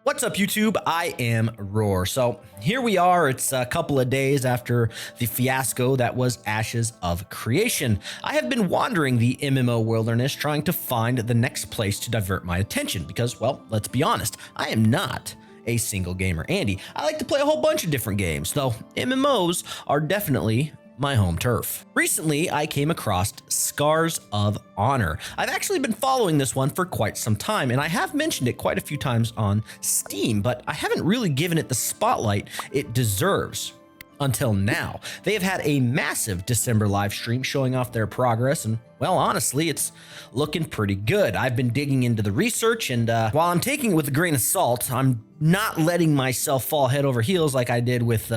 What's up, YouTube? I am Roar. So here we are. It's a couple of days after the fiasco that was Ashes of Creation. I have been wandering the MMO wilderness trying to find the next place to divert my attention because, well, let's be honest, I am not a single gamer Andy. I like to play a whole bunch of different games, though MMOs are definitely my home turf. Recently, I came across Scars of Honor. I've actually been following this one for quite some time, and I have mentioned it quite a few times on Steam, but I haven't really given it the spotlight it deserves until now. They have had a massive December live stream showing off their progress, and well, honestly, it's looking pretty good. I've been digging into the research, and while I'm taking it with a grain of salt, I'm not letting myself fall head over heels like I did with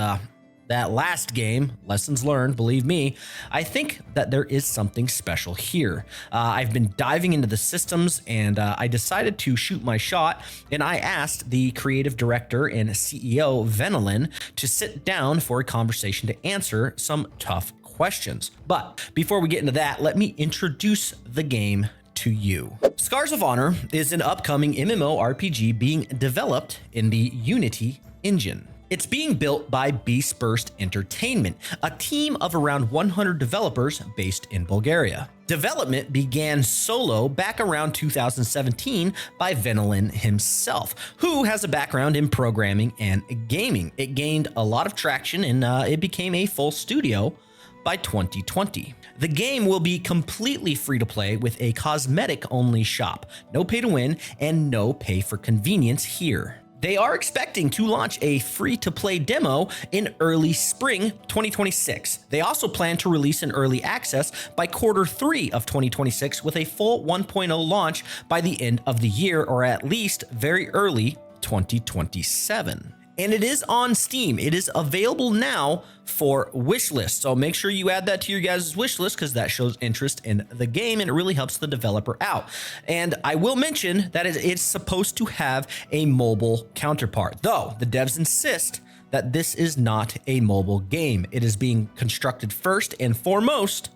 that last game. Lessons learned, believe me. I think that there is something special here. I've been diving into the systems, and I decided to shoot my shot, and I asked the creative director and CEO Venelin to sit down for a conversation to answer some tough questions. But before we get into that, let me introduce the game to you. Scars of Honor is an upcoming MMORPG being developed in the Unity engine. It's being built by Beast Burst Entertainment, a team of around 100 developers based in Bulgaria. Development began solo back around 2017 by Venelin himself, who has a background in programming and gaming. It gained a lot of traction, and it became a full studio by 2020. The game will be completely free to play with a cosmetic-only shop, no pay to win, and no pay for convenience here. They are expecting to launch a free-to-play demo in early spring 2026. They also plan to release an early access by Q3 of 2026 with a full 1.0 launch by the end of the year, or at least very early 2027. And it is on Steam. It is available now for wishlist. So make sure you add that to your guys' wish list because that shows interest in the game and it really helps the developer out. And I will mention that it's supposed to have a mobile counterpart, though the devs insist that this is not a mobile game. It is being constructed first and foremost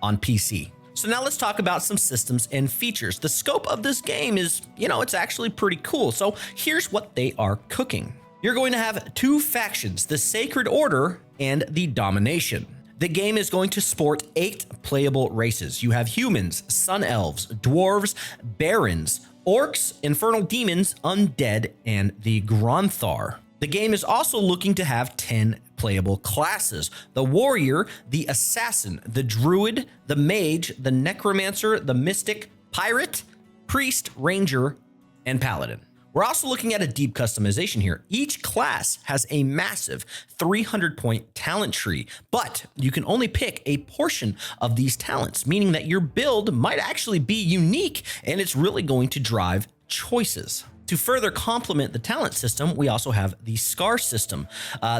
on PC. So now let's talk about some systems and features. The scope of this game is, it's actually pretty cool. So here's what they are cooking. You're going to have two factions, the Sacred Order and the Domination. The game is going to sport 8 playable races. You have humans, sun elves, dwarves, barons, orcs, infernal demons, undead, and the Gronthar. The game is also looking to have 10 playable classes: the warrior, the assassin, the druid, the mage, the necromancer, the mystic, pirate, priest, ranger, and paladin. We're also looking at a deep customization here. Each class has a massive 300-point talent tree, but you can only pick a portion of these talents, meaning that your build might actually be unique, and it's really going to drive choices. To further complement the talent system, we also have the Scar system.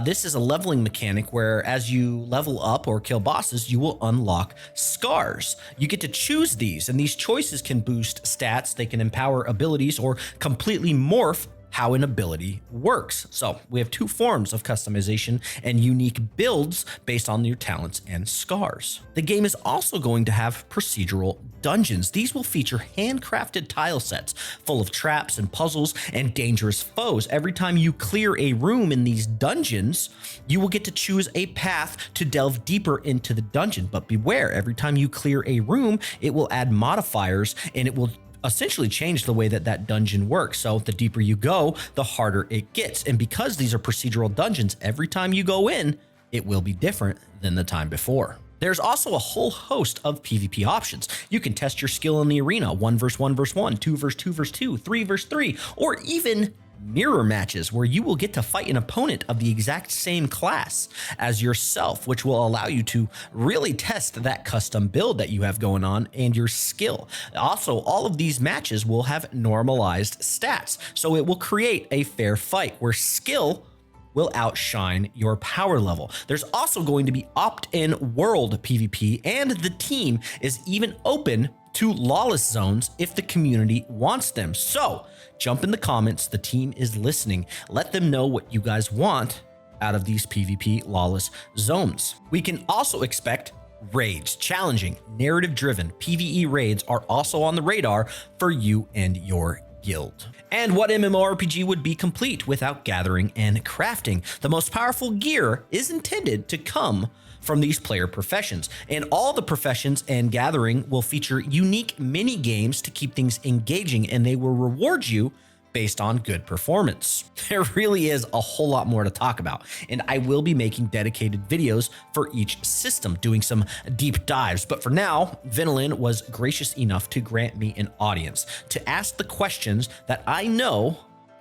This is a leveling mechanic where as you level up or kill bosses, you will unlock scars. You get to choose these, and these choices can boost stats, they can empower abilities, or completely morph how an ability works. So we have two forms of customization and unique builds based on your talents and scars. The game is also going to have procedural dungeons. These will feature handcrafted tile sets full of traps and puzzles and dangerous foes. Every time you clear a room in these dungeons, you will get to choose a path to delve deeper into the dungeon. But beware, every time you clear a room, it will add modifiers and it will essentially change the way that that dungeon works. So the deeper you go, the harder it gets. And because these are procedural dungeons, every time you go in, it will be different than the time before. There's also a whole host of PvP options. You can test your skill in the arena, 1 versus 1 versus 1, 2 versus 2 versus 2, 3 versus 3, or even mirror matches where you will get to fight an opponent of the exact same class as yourself, which will allow you to really test that custom build that you have going on and your skill. Also, all of these matches will have normalized stats, so it will create a fair fight where skill will outshine your power level. There's also going to be opt-in world PvP, and the team is even open to lawless zones if the community wants them. So jump in the comments, the team is listening. Let them know what you guys want out of these PvP lawless zones. We can also expect raids. Challenging, narrative-driven PVE raids are also on the radar for you and your guild. And what MMORPG would be complete without gathering and crafting? The most powerful gear is intended to come from these player professions, and all the professions and gathering will feature unique mini games to keep things engaging, and they will reward you based on good performance. There really is a whole lot more to talk about, and I will be making dedicated videos for each system, doing some deep dives. But for now, Vinolin was gracious enough to grant me an audience to ask the questions that I know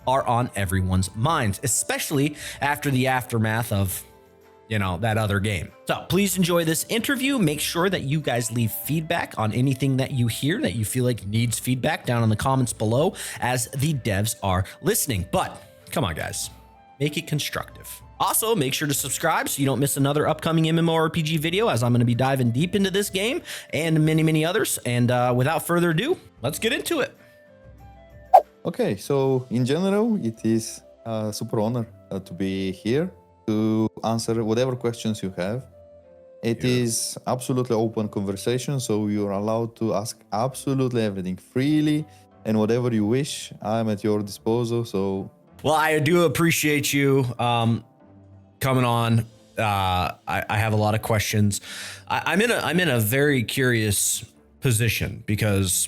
are on everyone's minds, especially after the aftermath of that other game. So please enjoy this interview. Make sure that you guys leave feedback on anything that you hear that you feel like needs feedback down in the comments below as the devs are listening. But come on, guys, make it constructive. Also, make sure to subscribe so you don't miss another upcoming MMORPG video, as I'm going to be diving deep into this game and many, many others. And without further ado, let's get into it. Okay, so in general, it is a super honor to be here to answer whatever questions you have. It is absolutely open conversation, so you're allowed to ask absolutely everything freely and whatever you wish. I'm at your disposal. So, well, I do appreciate you coming on. I have a lot of questions. I'm in a very curious position because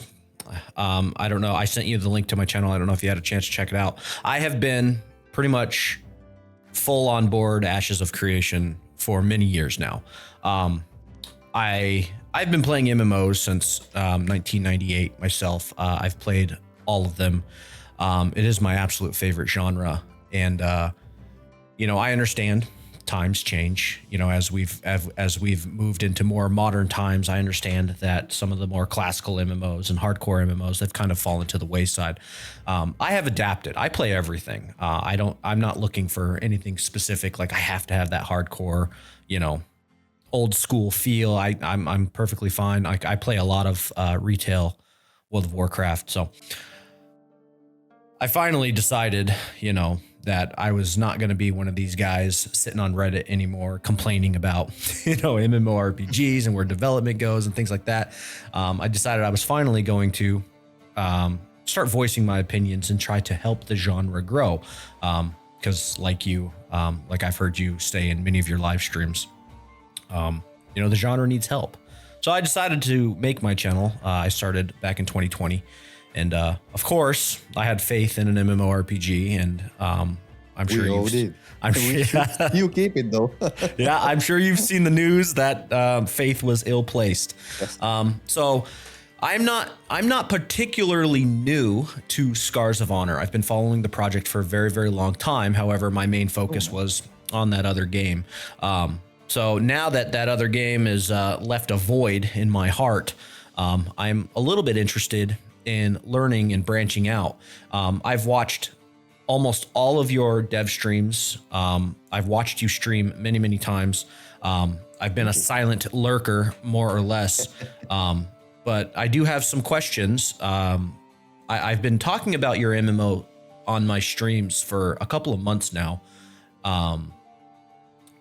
I don't know. I sent you the link to my channel. I don't know if you had a chance to check it out. I have been pretty much full on board Ashes of Creation for many years now. I've been playing MMOs since 1998 myself. I've played all of them. It is my absolute favorite genre, and I understand times change. As we've moved into more modern times, I understand that some of the more classical MMOs and hardcore MMOs have kind of fallen to the wayside. I have adapted. I play everything. I'm not looking for anything specific. Like I have to have that hardcore, old school feel. I'm perfectly fine. I play a lot of retail World of Warcraft. So I finally decided, that I was not going to be one of these guys sitting on Reddit anymore, complaining about, MMORPGs and where development goes and things like that. I decided I was finally going to start voicing my opinions and try to help the genre grow. Because like I've heard you say in many of your live streams, the genre needs help. So I decided to make my channel. I started back in 2020. And of course, I had faith in an MMORPG, and I'm sure you keep it though. Yeah, I'm sure you've seen the news that faith was ill-placed. Yes. So I'm not particularly new to Scars of Honor. I've been following the project for a very, very long time. However, my main focus was on that other game. So now that other game is left a void in my heart, I'm a little bit interested in learning and branching out. I've watched almost all of your dev streams. I've watched you stream many, many times. I've been a silent lurker, more or less. But I do have some questions. I've been talking about your MMO on my streams for a couple of months now.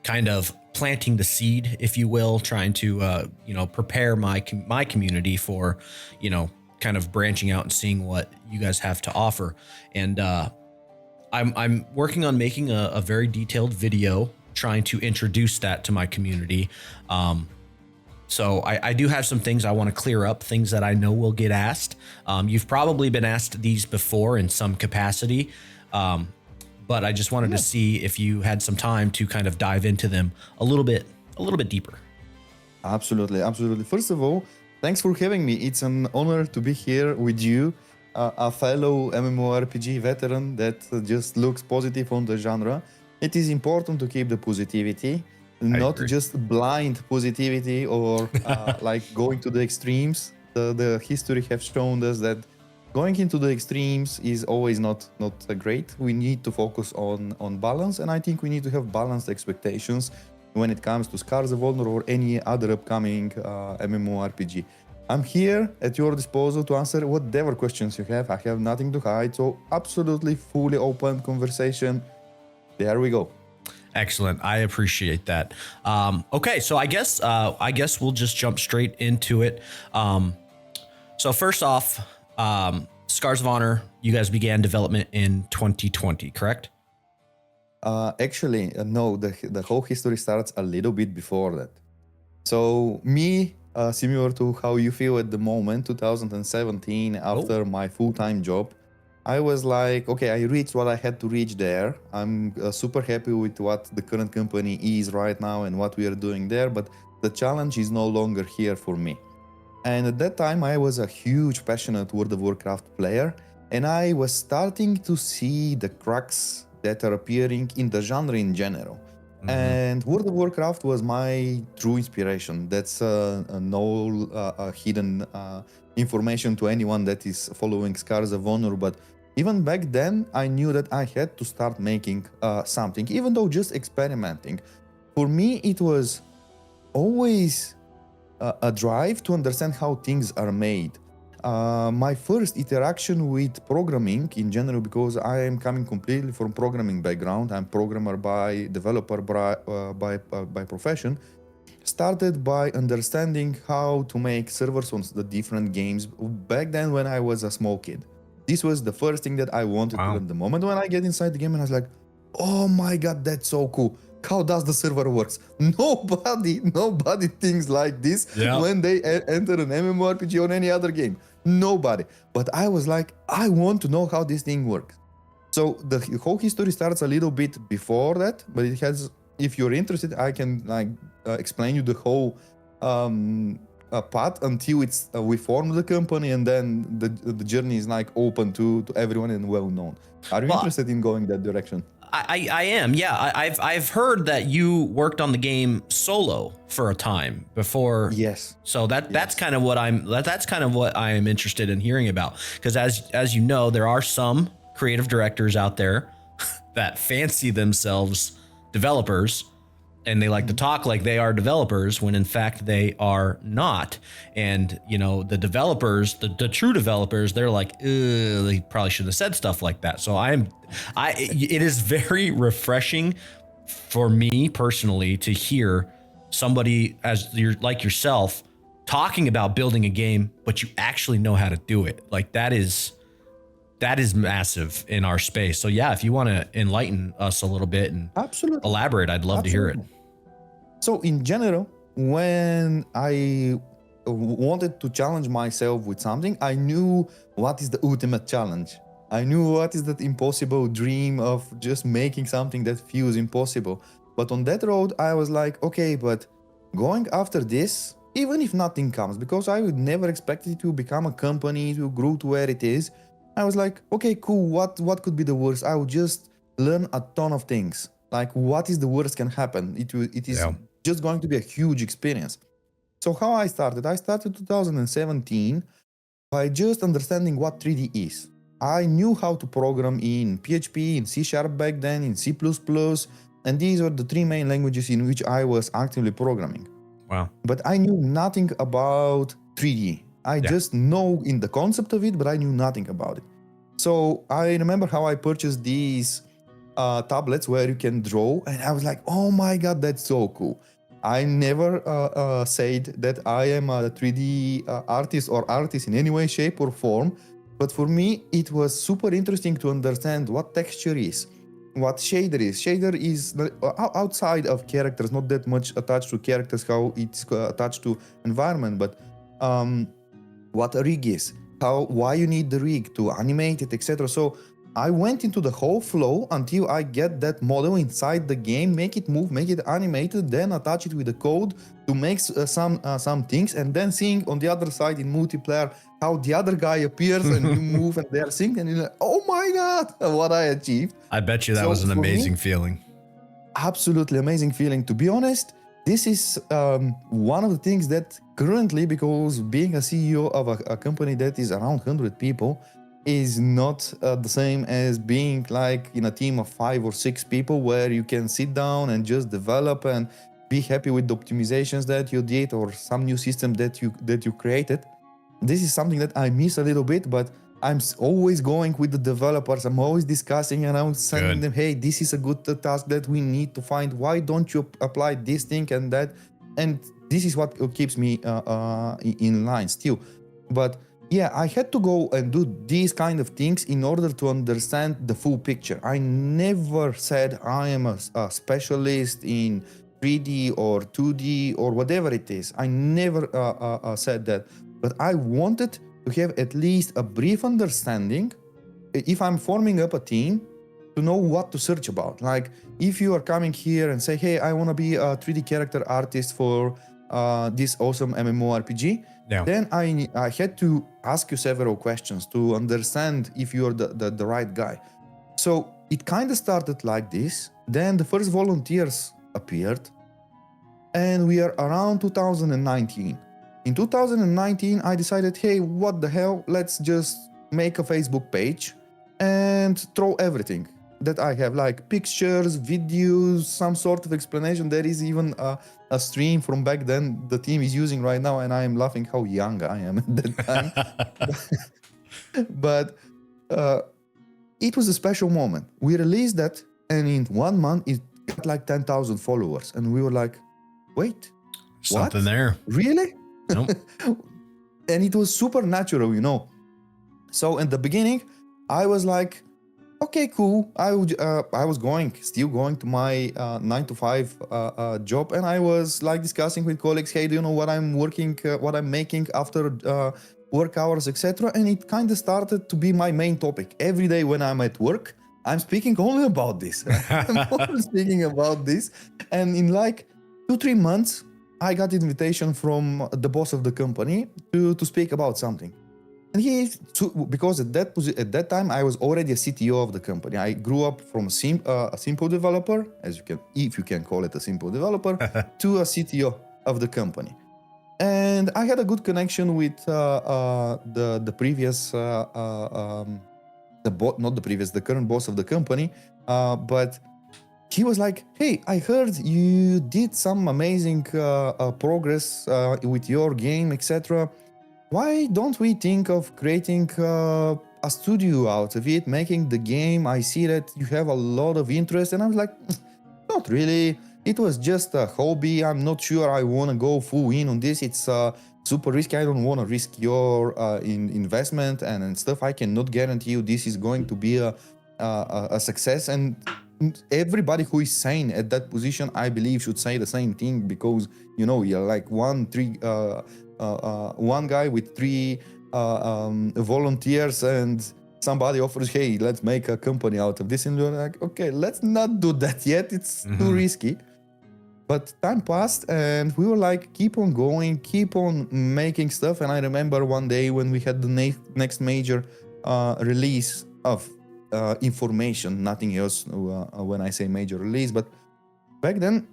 Kind of planting the seed, if you will, trying to, prepare my community for, kind of branching out and seeing what you guys have to offer. And I'm working on making a very detailed video trying to introduce that to my community. So I do have some things I want to clear up, things that I know will get asked. You've probably been asked these before in some capacity, but I just wanted to see if you had some time to kind of dive into them a little bit deeper. Absolutely. First of all, thanks for having me. It's an honor to be here with you, a fellow MMORPG veteran that just looks positive on the genre. It is important to keep the positivity, not just blind positivity or like going to the extremes. The history have shown us that going into the extremes is always not great. We need to focus on balance, and I think we need to have balanced expectations when it comes to Scars of Honor or any other upcoming MMORPG. I'm here at your disposal to answer whatever questions you have. I have nothing to hide, so absolutely fully open conversation. There we go. Excellent. I appreciate that. Okay, so I guess we'll just jump straight into it. So first off, Scars of Honor, you guys began development in 2020, correct? Actually, no, the whole history starts a little bit before that. So me, similar to how you feel at the moment, 2017, after my full-time job, I was like, okay, I reached what I had to reach there. I'm super happy with what the current company is right now and what we are doing there, but the challenge is no longer here for me. And at that time, I was a huge passionate World of Warcraft player, and I was starting to see the cracks that are appearing in the genre in general. And World of Warcraft was my true inspiration. That's no hidden information to anyone that is following Scars of Honor. But even back then, I knew that I had to start making something, even though just experimenting. For me, it was always a drive to understand how things are made. My first interaction with programming in general, because I am coming completely from programming background, I'm programmer by developer by profession, started by understanding how to make servers on the different games back then when I was a small kid. This was the first thing that I wanted to learn. The moment when I get inside the game and I was like, oh my god, that's so cool. How does the server works? Nobody thinks like this when they enter an MMORPG or any other game. Nobody. But I was like, I want to know how this thing works. So the whole history starts a little bit before that, but it has, if you're interested, I can explain you the whole path until it's we form the company, and then the journey is like open to everyone and well known. Are you interested in going that direction? I am, yeah. I've heard that you worked on the game solo for a time before. Yes. So that's kind of what I am interested in hearing about, because as you know, there are some creative directors out there that fancy themselves developers, and they like to talk like they are developers when in fact they are not. And you know, the developers, the true developers, they're like, they probably shouldn't have said stuff like that. So it is very refreshing for me personally to hear somebody like yourself talking about building a game, but you actually know how to do it. Like that is massive in our space. So yeah, if you want to enlighten us a little bit and elaborate, I'd love to hear it. So in general, when I wanted to challenge myself with something, I knew what is the ultimate challenge. I knew what is that impossible dream of just making something that feels impossible. But on that road, I was like, okay, but going after this, even if nothing comes, because I would never expect it to become a company, to grow to where it is. I was like, okay, cool, what could be the worst? I would just learn a ton of things. Like, what is the worst can happen? It is just going to be a huge experience. So how I started 2017 by just understanding what 3D is. I knew how to program in PHP, in C# back then, in C++, and these were the three main languages in which I was actively programming. Wow. But I knew nothing about 3D. I just know in the concept of it, but I knew nothing about it. So I remember how I purchased these tablets where you can draw, and I was like, oh my god, that's so cool. I never said that I am a 3D artist in any way, shape or form, but for me it was super interesting to understand what texture is, what shader is. Shader is outside of characters, not that much attached to characters, how it's attached to environment, but what a rig is, why you need the rig to animate it, etc. So I went into the whole flow until I get that model inside the game, make it move, make it animated, then attach it with the code to make some things, and then seeing on the other side in multiplayer how the other guy appears and you move and they're synced, and you're like, oh my god, what I achieved. I bet you that was an amazing feeling. Absolutely amazing feeling. To be honest, this is one of the things that currently, because being a CEO of a company that is around 100 people, is not the same as being like in a team of 5 or 6 people where you can sit down and just develop and be happy with the optimizations that you did or some new system that you created. This is something that I miss a little bit, but I'm always going with the developers. I'm always discussing and I'm sending them, hey, this is a good task that we need to find. Why don't you apply this thing and that? And this is what keeps me in line still. But yeah, I had to go and do these kind of things in order to understand the full picture. I never said I am a specialist in 3D or 2D or whatever it is. I never said that. But I wanted to have at least a brief understanding if I'm forming up a team to know what to search about. Like if you are coming here and say, hey, I want to be a 3D character artist for this awesome MMORPG, then I had to ask you several questions to understand if you're the right guy. So it kind of started like this. Then the first volunteers appeared, and we are around 2019. In 2019, I decided, hey, what the hell? Let's just make a Facebook page and throw everything that I have, like pictures, videos, some sort of explanation. There is even a stream from back then the team is using right now, and I am laughing how young I am at that time. But it was a special moment. We released that, and in 1 month, it got like 10,000 followers. And we were like, wait, something what? there. Really? Nope. And it was supernatural, you know. So in the beginning, I was like, okay, cool. I was still going to my 9 to 5 job, and I was like discussing with colleagues, hey, do you know what I'm making after work hours, etc. And it kind of started to be my main topic. Every day when I'm at work, I'm speaking only about this. I'm only speaking about this. And in like 2-3 months, I got invitation from the boss of the company to speak about something. And because at that time I was already a CTO of the company. I grew up from a simple developer, if you can call it a simple developer, to a CTO of the company. And I had a good connection with the current boss of the company, but he was like, hey, I heard you did some amazing progress with your game, etc. Why don't we think of creating a studio out of it, making the game? I see that you have a lot of interest. And I was like, not really. It was just a hobby. I'm not sure I want to go full in on this. It's super risky. I don't want to risk your investment and stuff. I cannot guarantee you this is going to be a success. And everybody who is sane at that position, I believe, should say the same thing, because, you know, you're like one guy with 3 volunteers, and somebody offers, hey, let's make a company out of this. And you're like, okay, let's not do that yet. It's too risky. But time passed, and we were like, keep on going, keep on making stuff. And I remember one day when we had the next major release of information, nothing else when I say major release. But back then,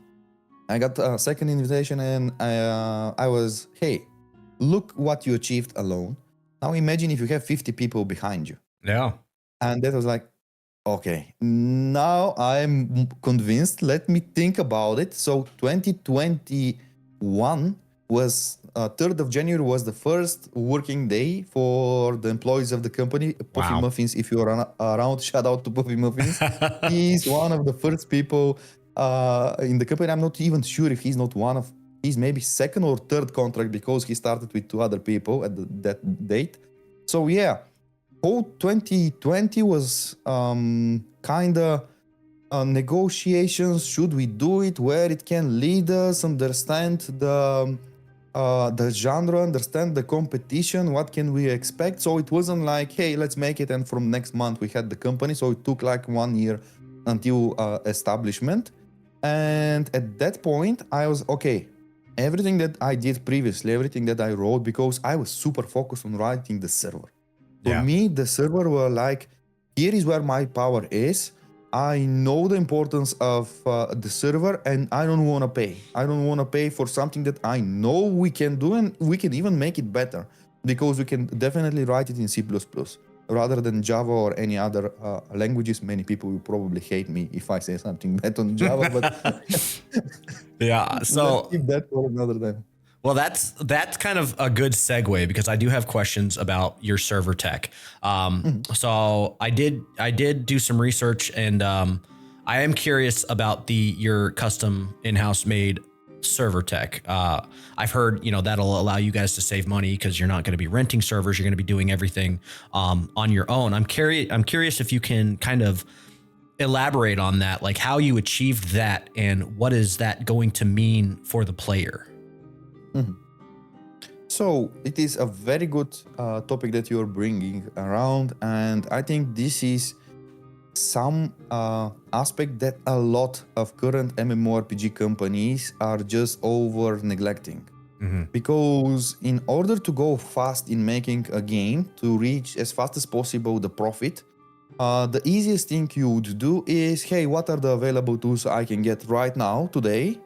I got a second invitation, and I was, hey, look what you achieved alone. Now imagine if you have 50 people behind you. Yeah. And that was like, okay, now I'm convinced. Let me think about it. So 2021 was 3rd of January was the first working day for the employees of the company. Puffy Muffins, if you're around, shout out to Puffy Muffins. He's one of the first people in the company. I'm not even sure if he's not one of, he's maybe second or third contract, because he started with 2 other people at that date. So yeah, whole 2020 was kind of negotiations. Should we do it? Where it can lead us? Understand the genre, understand the competition. What can we expect? So it wasn't like, hey, let's make it, and from next month we had the company. So it took like 1 year until establishment. And at that point, I was okay. Everything that I did previously, everything that I wrote, because I was super focused on writing the server. For me, the server were like, here is where my power is. I know the importance of the server, and I don't want to pay. I don't want to pay for something that I know we can do, and we can even make it better, because we can definitely write it in C++ rather than Java or any other languages. Many people will probably hate me if I say something bad on Java, but yeah. So let's keep that for another time. Well, that's kind of a good segue, because I do have questions about your server tech. So I did do some research, and I am curious about your custom in-house made server tech. I've heard, that'll allow you guys to save money because you're not going to be renting servers. You're going to be doing everything on your own. I'm curious if you can kind of elaborate on that, like how you achieved that and what is that going to mean for the player? Mhm. So it is a very good topic that you're bringing around, and I think this is some aspect that a lot of current MMORPG companies are just over neglecting. Because in order to go fast in making a game, to reach as fast as possible the profit, the easiest thing you would do is, hey, what are the available tools I can get right now, today,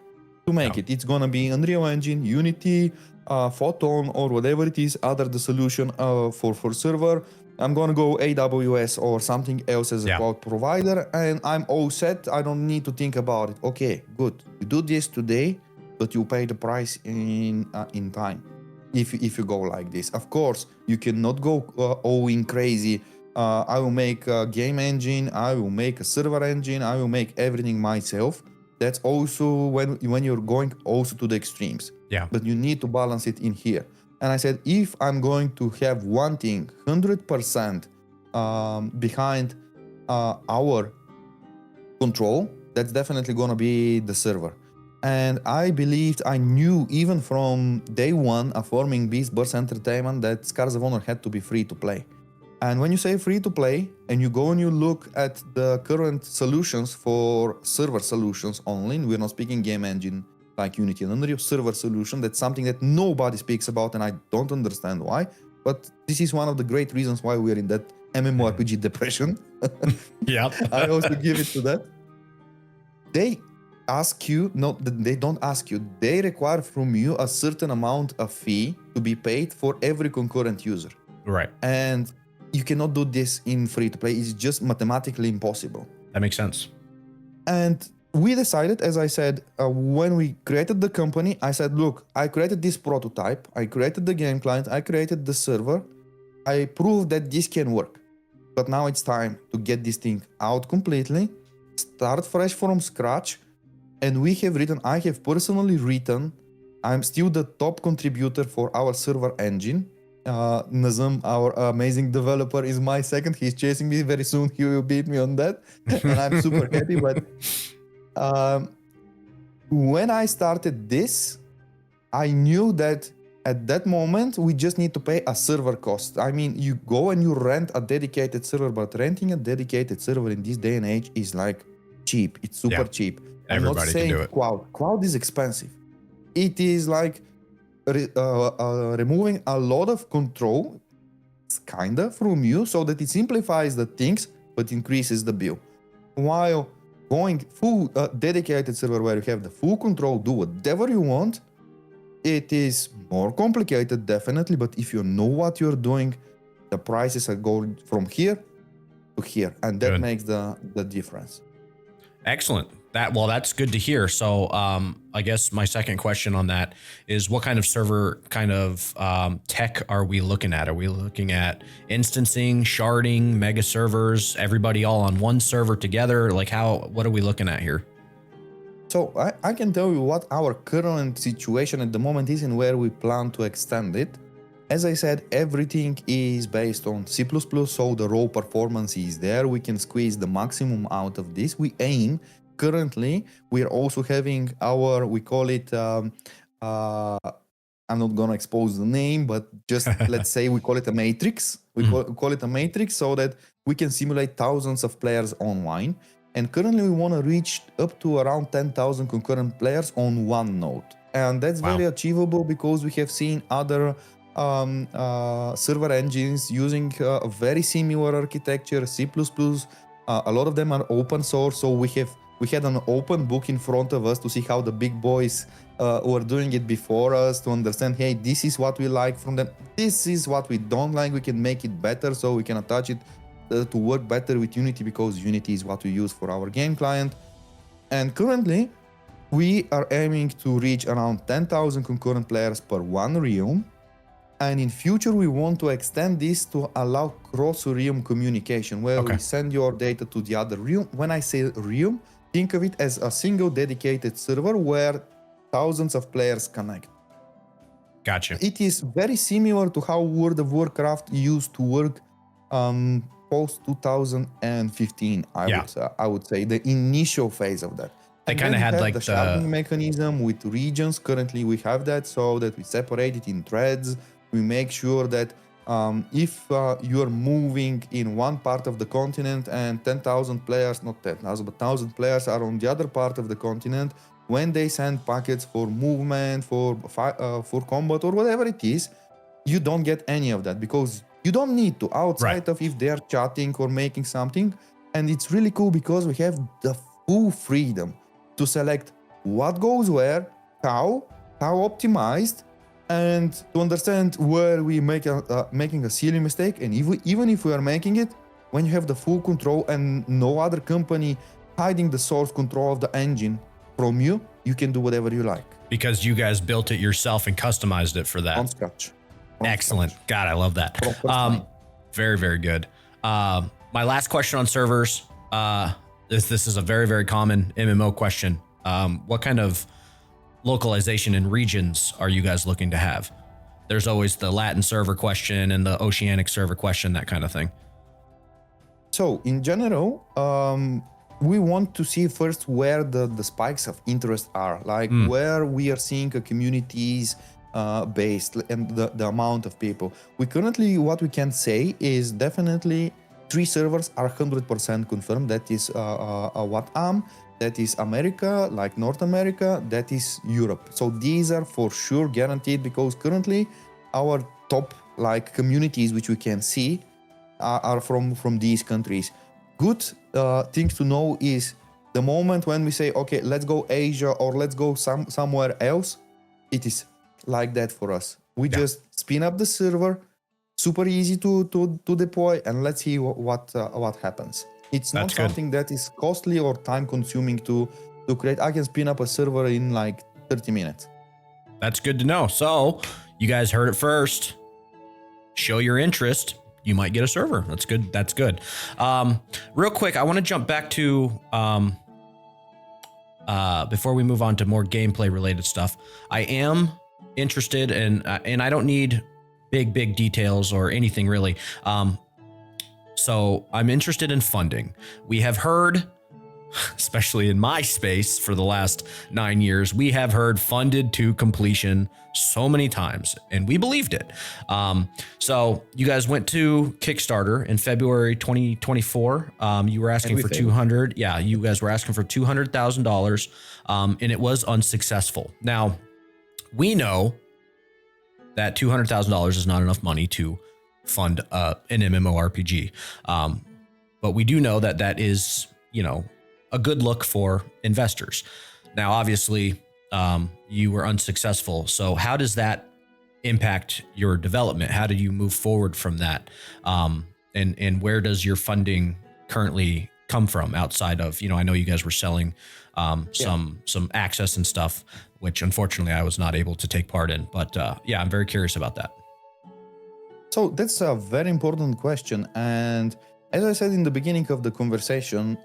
to make it? It's gonna be Unreal Engine, Unity, Photon, or whatever it is, the solution for server. I'm gonna go AWS or something else as a cloud provider, and I'm all set. I don't need to think about it. Okay, good. You do this today, but you pay the price in time. If you go like this, of course, you cannot go all in crazy. I will make a game engine. I will make a server engine. I will make everything myself. That's also when you're going also to the extremes. Yeah. But you need to balance it in here. And I said, if I'm going to have one thing 100% behind our control, that's definitely going to be the server. And I believed, I knew even from day one of forming Beast Burst Entertainment that Scars of Honor had to be free to play. And when you say free to play and you go and you look at the current solutions for server solutions only, we're not speaking game engine like Unity and Unreal, server solution, that's something that nobody speaks about and I don't understand why. But this is one of the great reasons why we're in that MMORPG depression. Yeah. I also give it to that. They ask you, no, they don't ask you, they require from you a certain amount of fee to be paid for every concurrent user. Right. And you cannot do this in free to play. It's just mathematically impossible. That makes sense. And we decided, as I said, when we created the company, I said, look, I created this prototype. I created the game client. I created the server. I proved that this can work. But now it's time to get this thing out completely, start fresh from scratch. And I have personally written, I'm still the top contributor for our server engine. Nazem, our amazing developer, is my second. He's chasing me very soon. He will beat me on that. And I'm super happy. But when I started this, I knew that at that moment, we just need to pay a server cost. I mean, you go and you rent a dedicated server, but renting a dedicated server in this day and age is like cheap. It's super cheap. Everybody I'm not saying can do it. cloud. Cloud is expensive. It is like removing a lot of control, kinda, from you, so that it simplifies the things but increases the bill. While going full dedicated server where you have the full control, do whatever you want, it is more complicated, definitely. But if you know what you're doing, the prices are going from here to here, and that makes the difference. Excellent. That's good to hear. So I guess my second question on that is, what kind of server tech are we looking at? Are we looking at instancing, sharding, mega servers, everybody all on one server together? Like what are we looking at here? So I can tell you what our current situation at the moment is and where we plan to extend it. As I said, everything is based on C++, so the raw performance is there. We can squeeze the maximum out of this. We aim. Currently, we're also having our, we call it, I'm not going to expose the name, but just let's say we call it a matrix. We call it a matrix so that we can simulate thousands of players online. And currently, we want to reach up to around 10,000 concurrent players on one node. And that's very achievable because we have seen other server engines using a very similar architecture, C++. A lot of them are open source, so we had an open book in front of us to see how the big boys were doing it before us, to understand, hey, this is what we like from them, this is what we don't like, we can make it better, so we can attach it to work better with Unity, because Unity is what we use for our game client. And currently, we are aiming to reach around 10,000 concurrent players per one realm. And in future, we want to extend this to allow cross-realm communication, where we send your data to the other realm. When I say realm, think of it as a single dedicated server where thousands of players connect. Gotcha. It is very similar to how World of Warcraft used to work post 2015. I would say the initial phase of that. They And kind of then we had have like the sharding mechanism with regions. Currently, we have that so that we separate it in threads. We make sure that if you're moving in one part of the continent and 10,000 players, not 10,000, but 1,000 players are on the other part of the continent, when they send packets for movement, for combat, or whatever it is, you don't get any of that because you don't need to outside of if they're chatting or making something. And it's really cool because we have the full freedom to select what goes where, how optimized, and to understand where we making a silly mistake. And even if we are making it, when you have the full control and no other company hiding the source control of the engine from you, you can do whatever you like. Because you guys built it yourself and customized it for that. From scratch. Excellent. God, I love that. Very, very good. My last question on servers. This is a very, very common MMO question. What kind of localization in regions are you guys looking to have? There's always the Latin server question and the Oceanic server question, that kind of thing. So in general, we want to see first where the spikes of interest are, like where we are seeing a communities based and the amount of people. We currently, what we can say is definitely 3 servers are 100% confirmed. That is WATAM, that is America, like North America, that is Europe. So these are for sure guaranteed because currently our top like communities which we can see are from these countries. Good thing to know is the moment when we say, okay, let's go Asia or let's go somewhere else, it is like that for us. We just spin up the server, super easy to deploy, and let's see what happens. It's not something that is costly or time consuming to create. I can spin up a server in like 30 minutes. That's good to know. So you guys heard it first. Show your interest. You might get a server. That's good. That's good. Real quick, I want to jump back to before we move on to more gameplay related stuff. I am interested in, and I don't need big details or anything really. So I'm interested in funding. We have heard, especially in my space for the last 9 years, we have heard funded to completion so many times, and we believed it. So you guys went to Kickstarter in February 2024. You were asking for 200. Yeah, you guys were asking for $200,000, and it was unsuccessful. Now, we know that $200,000 is not enough money to fund an MMORPG. But we do know that that is, a good look for investors. Now, obviously, you were unsuccessful. So how does that impact your development? How do you move forward from that? And where does your funding currently come from outside of, I know you guys were selling some access and stuff, which unfortunately I was not able to take part in. But I'm very curious about that. So that's a very important question. And as I said in the beginning of the conversation,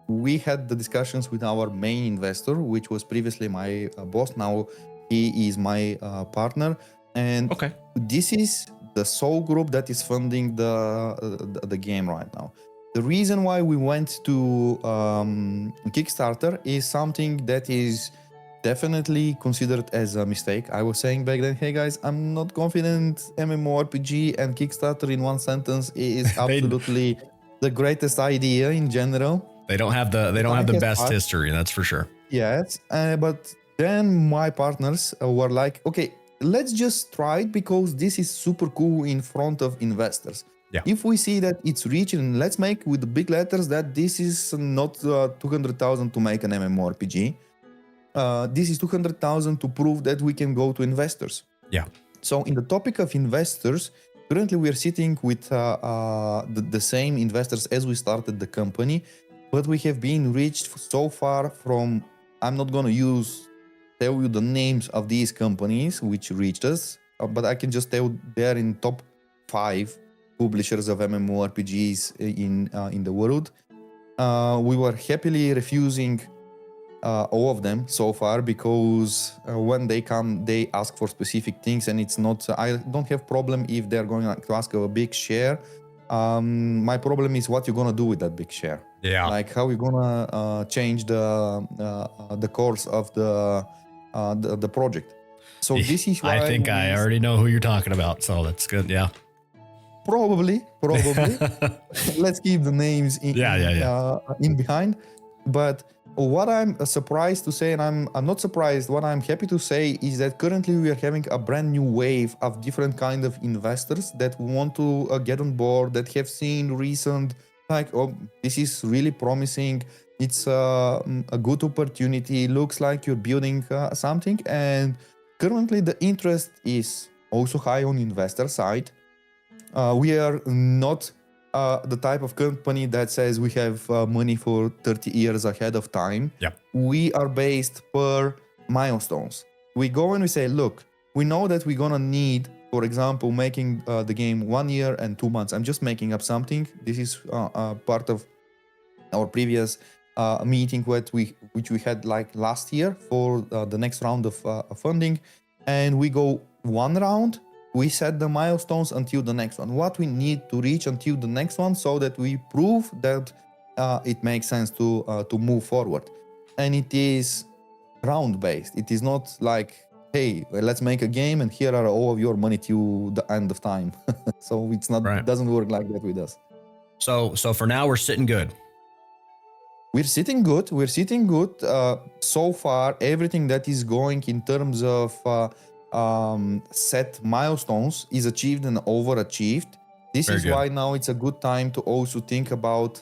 we had the discussions with our main investor, which was previously my boss. Now he is my partner. And this is the sole group that is funding the game right now. The reason why we went to Kickstarter is something that is definitely considered as a mistake. I was saying back then, hey guys, I'm not confident MMORPG and Kickstarter in one sentence is absolutely the greatest idea in general. They don't have the best history, that's for sure. Yes, but then my partners were like, okay, let's just try it because this is super cool in front of investors. Yeah. If we see that it's reaching, let's make with the big letters that this is not 200,000 to make an MMORPG. This is 200,000 to prove that we can go to investors. Yeah. So in the topic of investors, currently we are sitting with the same investors as we started the company, but we have been reached so far from, I'm not going to tell you the names of these companies which reached us, but I can just tell they're in top 5 publishers of MMORPGs in the world. We were happily refusing all of them so far, because when they come, they ask for specific things, and it's not. I don't have problem if they're going to ask a big share. My problem is what you're gonna do with that big share. Yeah. Like how you're gonna change the course of the project. So this is why I think I already know who you're talking about. So that's good. Yeah. Probably. Let's keep the names in behind. But what I'm surprised to say, and I'm not surprised, what I'm happy to say is that currently we are having a brand new wave of different kind of investors that want to get on board, that have seen recent, like, oh, this is really promising. It's a good opportunity. Looks like you're building something. And currently the interest is also high on investor side. We are not the type of company that says we have money for 30 years ahead of time. Yep. We are based per milestones. We go and we say, look, we know that we're gonna need, for example, making the game 1 year and 2 months. I'm just making up something. This is part of our previous meeting which we had like last year for the next round of funding. And we go one round, we set the milestones until the next one, what we need to reach until the next one, so that we prove that it makes sense to move forward. And it is round based. It is not like, hey, let's make a game and here are all of your money till the end of time. So it's not, Right. It doesn't work like that with us. So for now we're sitting good. We're sitting good. So far, everything that is going in terms of set milestones is achieved and overachieved. This Very is good. why now it's a good time to also think about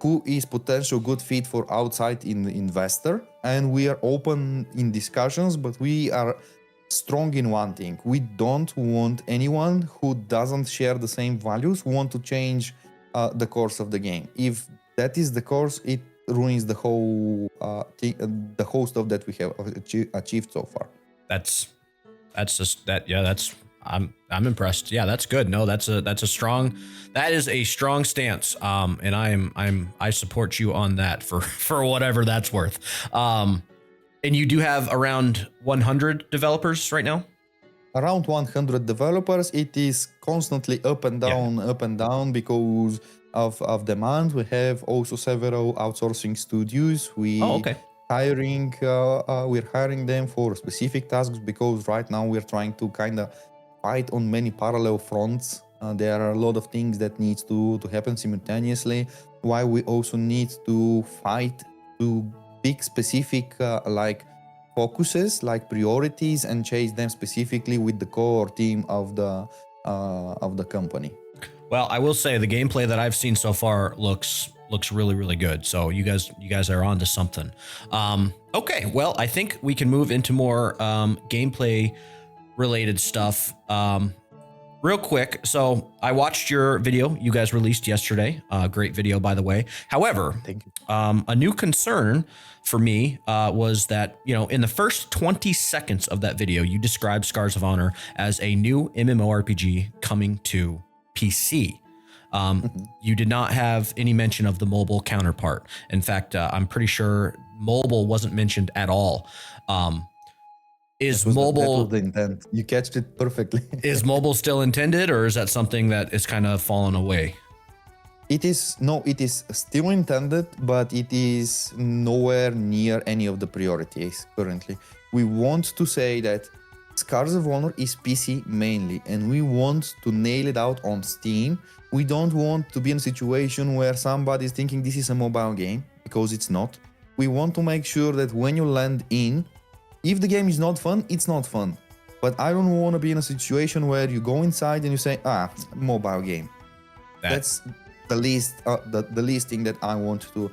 who is potential good fit for outside investor. And we are open in discussions, but we are strong in one thing. We don't want anyone who doesn't share the same values, who want to change the course of the game. If that is the course, it ruins the whole stuff that we have achieved so far. That's just that. Yeah, I'm impressed. Yeah, that's good. No, that is a strong stance. And I support you on that for whatever that's worth. And you do have around 100 developers right now? Around 100 developers. It is constantly up and down because of demand. We have also several outsourcing studios. We're hiring them for specific tasks, because right now we're trying to kind of fight on many parallel fronts. There are a lot of things that needs to happen simultaneously, while we also need to fight to pick specific like focuses, like priorities, and chase them specifically with the core team of the company. Well, I will say the gameplay that I've seen so far looks really, really good. So you guys are on to something. Okay, well, I think we can move into more gameplay related stuff real quick. So I watched your video you guys released yesterday. Great video, by the way. However, Thank you. a new concern for me was that, in the first 20 seconds of that video, you described Scars of Honor as a new MMORPG coming to PC. You did not have any mention of the mobile counterpart. In fact, I'm pretty sure mobile wasn't mentioned at all. That was the intent. You catched it perfectly. Is mobile still intended, or is that something that is kind of fallen away? It is still intended, but it is nowhere near any of the priorities currently. We want to say that Scars of Honor is PC mainly, and we want to nail it out on Steam. We don't want to be in a situation where somebody is thinking this is a mobile game, because it's not. We want to make sure that when you land in, if the game is not fun, it's not fun. But I don't want to be in a situation where you go inside and you say, mobile game. That's the least thing that I want to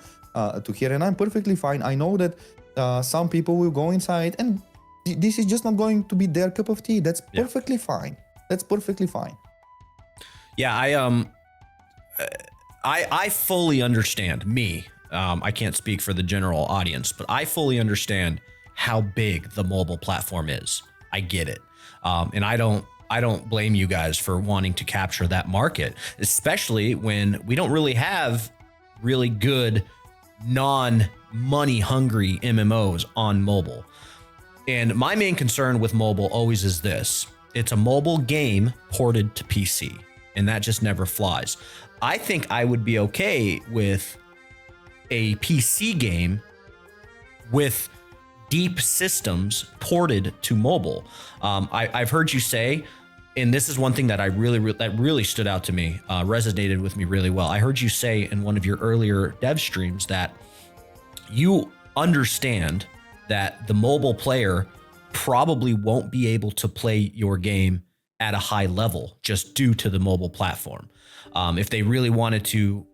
hear. And I'm perfectly fine. I know that some people will go inside and this is just not going to be their cup of tea. That's perfectly fine. That's perfectly fine. Yeah, I fully understand. I can't speak for the general audience, but I fully understand how big the mobile platform is. I get it. And I don't blame you guys for wanting to capture that market, especially when we don't really have really good non-money hungry MMOs on mobile. And my main concern with mobile always is this. It's a mobile game ported to PC, and that just never flies. I think I would be okay with a PC game with deep systems ported to mobile. I've heard you say, and this is one thing that that really stood out to me, resonated with me really well. I heard you say in one of your earlier dev streams that you understand that the mobile player probably won't be able to play your game at a high level just due to the mobile platform. If they really wanted to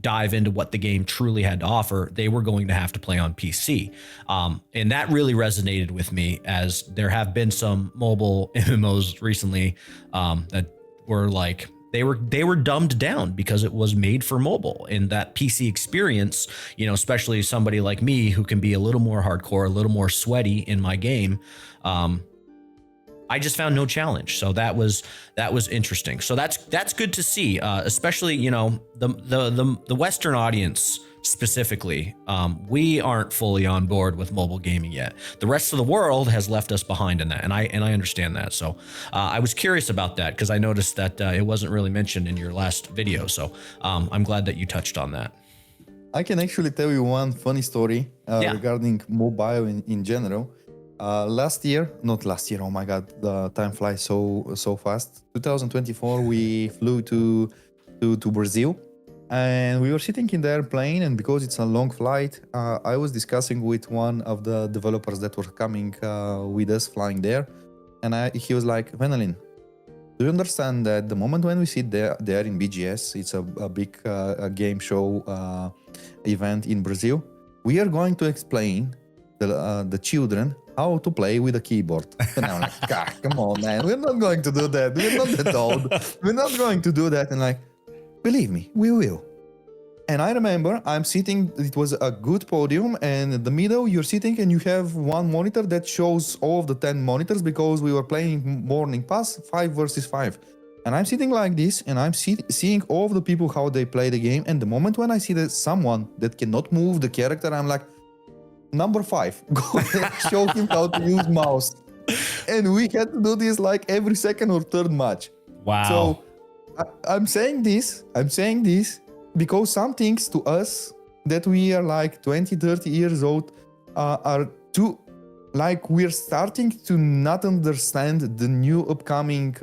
dive into what the game truly had to offer, they were going to have to play on PC. And that really resonated with me, as there have been some mobile MMOs recently that were like, they were dumbed down because it was made for mobile, and that PC experience, you know, especially somebody like me who can be a little more hardcore, a little more sweaty in my game, I just found no challenge. So that was interesting. So that's good to see, especially, you know, the Western audience specifically. We aren't fully on board with mobile gaming yet. The rest of the world has left us behind in that, and I understand that. So I was curious about that because I noticed that it wasn't really mentioned in your last video. So I'm glad that you touched on that. I can actually tell you one funny story regarding mobile in general. Last year, oh my God, the time flies so fast. 2024, we flew to Brazil, and we were sitting in the airplane, and because it's a long flight, I was discussing with one of the developers that were coming with us flying there, and he was like, Venelin, do you understand that the moment when we sit there in BGS, it's a big game show event in Brazil, we are going to explain the children how to play with a keyboard. And I'm like, God, come on, man. We're not going to do that. We're not that old. We're not going to do that. And like, believe me, we will. And I remember I'm sitting, it was a good podium, and in the middle you're sitting and you have one monitor that shows all of the 10 monitors because we were playing Morning Pass 5 versus 5. And I'm sitting like this, and I'm seeing all of the people how they play the game. And the moment when I see that someone that cannot move the character, I'm like, number 5, go and show him how to use mouse. And we had to do this like every second or third match. Wow. So I'm saying this because some things to us that we are like 20, 30 years old are too, like, we're starting to not understand the new upcoming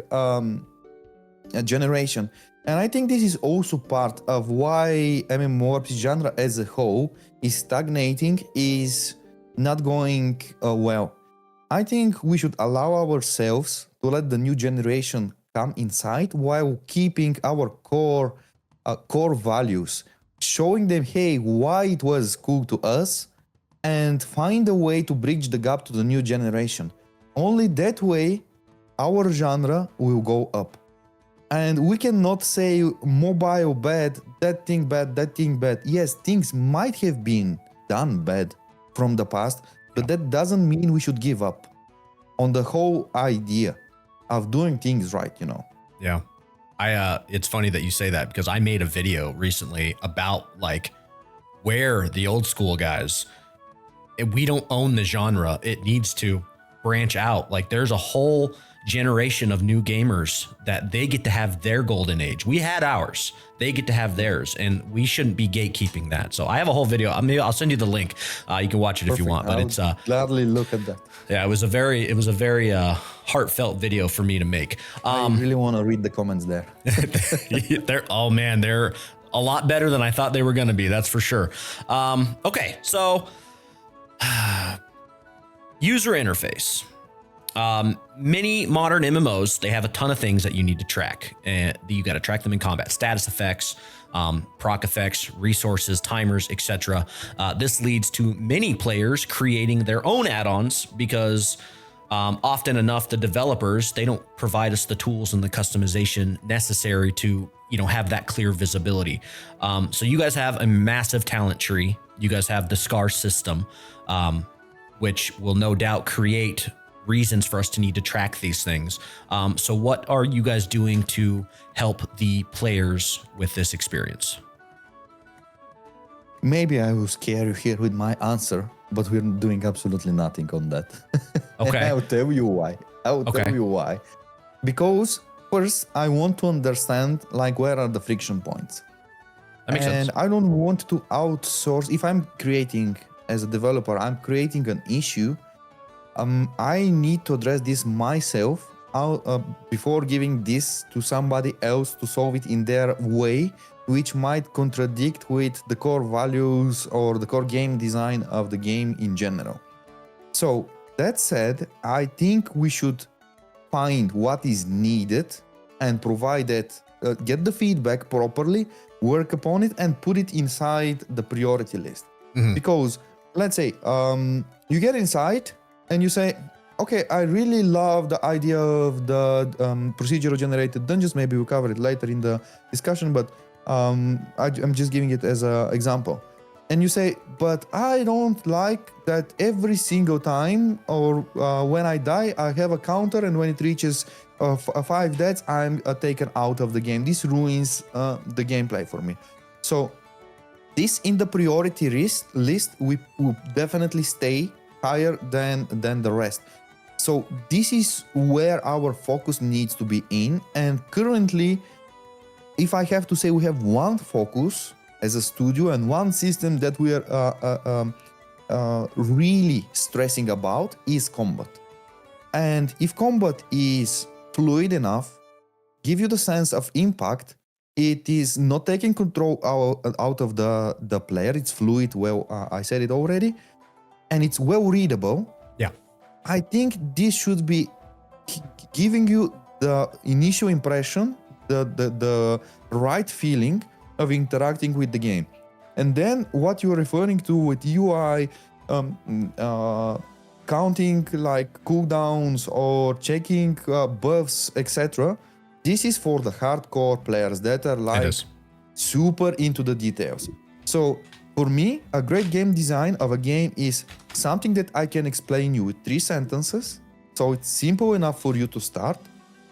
generation. And I think this is also part of why MMORPG genre as a whole is stagnating, is not going well. I think we should allow ourselves to let the new generation come inside while keeping our core values, showing them, hey, why it was cool to us, and find a way to bridge the gap to the new generation. Only that way our genre will go up. And we cannot say mobile bad, that thing bad. Yes, things might have been done bad from the past, but that doesn't mean we should give up on the whole idea of doing things right, you know? Yeah. It's funny that you say that, because I made a video recently about like where the old school guys, we don't own the genre. It needs to branch out. Like, there's a whole generation of new gamers that they get to have their golden age. We had ours, they get to have theirs, and we shouldn't be gatekeeping that. So I have a whole video. I'll send you the link. You can watch it if you want, but it's gladly look at that. Yeah, it was a very heartfelt video for me to make. I really want to read the comments there. Oh man, they're a lot better than I thought they were going to be. That's for sure. Okay, so user interface. Many modern MMOs, they have a ton of things that you need to track, and you got to track them in combat: status effects, proc effects, resources, timers, etc. This leads to many players creating their own add-ons because often enough the developers, they don't provide us the tools and the customization necessary to, you know, have that clear visibility. So you guys have a massive talent tree. You guys have the SCAR system, which will no doubt create reasons for us to need to track these things. So what are you guys doing to help the players with this experience? maybe I will scare you here with my answer, but we're doing absolutely nothing on that. Okay. And I will tell you why. Okay. Because first, I want to understand like where are the friction points. That makes And sense. I don't want to outsource. If I'm creating as a developer, I'm creating an issue. I need to address this myself before giving this to somebody else to solve it in their way, which might contradict with the core values or the core game design of the game in general. So that said, I think we should find what is needed and provide it, get the feedback properly, work upon it, and put it inside the priority list. Because let's say you get inside and you say, okay, I really love the idea of the procedural generated dungeons. Maybe we'll cover it later in the discussion, but I'm just giving it as an example. And you say, but I don't like that every single time or when I die, I have a counter, and when it reaches 5 deaths, I'm taken out of the game. This ruins the gameplay for me. So this in the priority list, we will definitely stay higher than the rest. So this is where our focus needs to be in. And currently, if I have to say, we have one focus as a studio and one system that we are really stressing about is combat. And if combat is fluid enough, give you the sense of impact, it is not taking control out of the player. It's fluid. Well, I said it already. And it's well readable. Yeah. I think this should be giving you the initial impression, the right feeling of interacting with the game. And then what you're referring to with UI, counting like cooldowns or checking buffs, etc. This is for the hardcore players that are like super into the details. So for me, a great game design of a game is something that I can explain you with 3 sentences. So it's simple enough for you to start.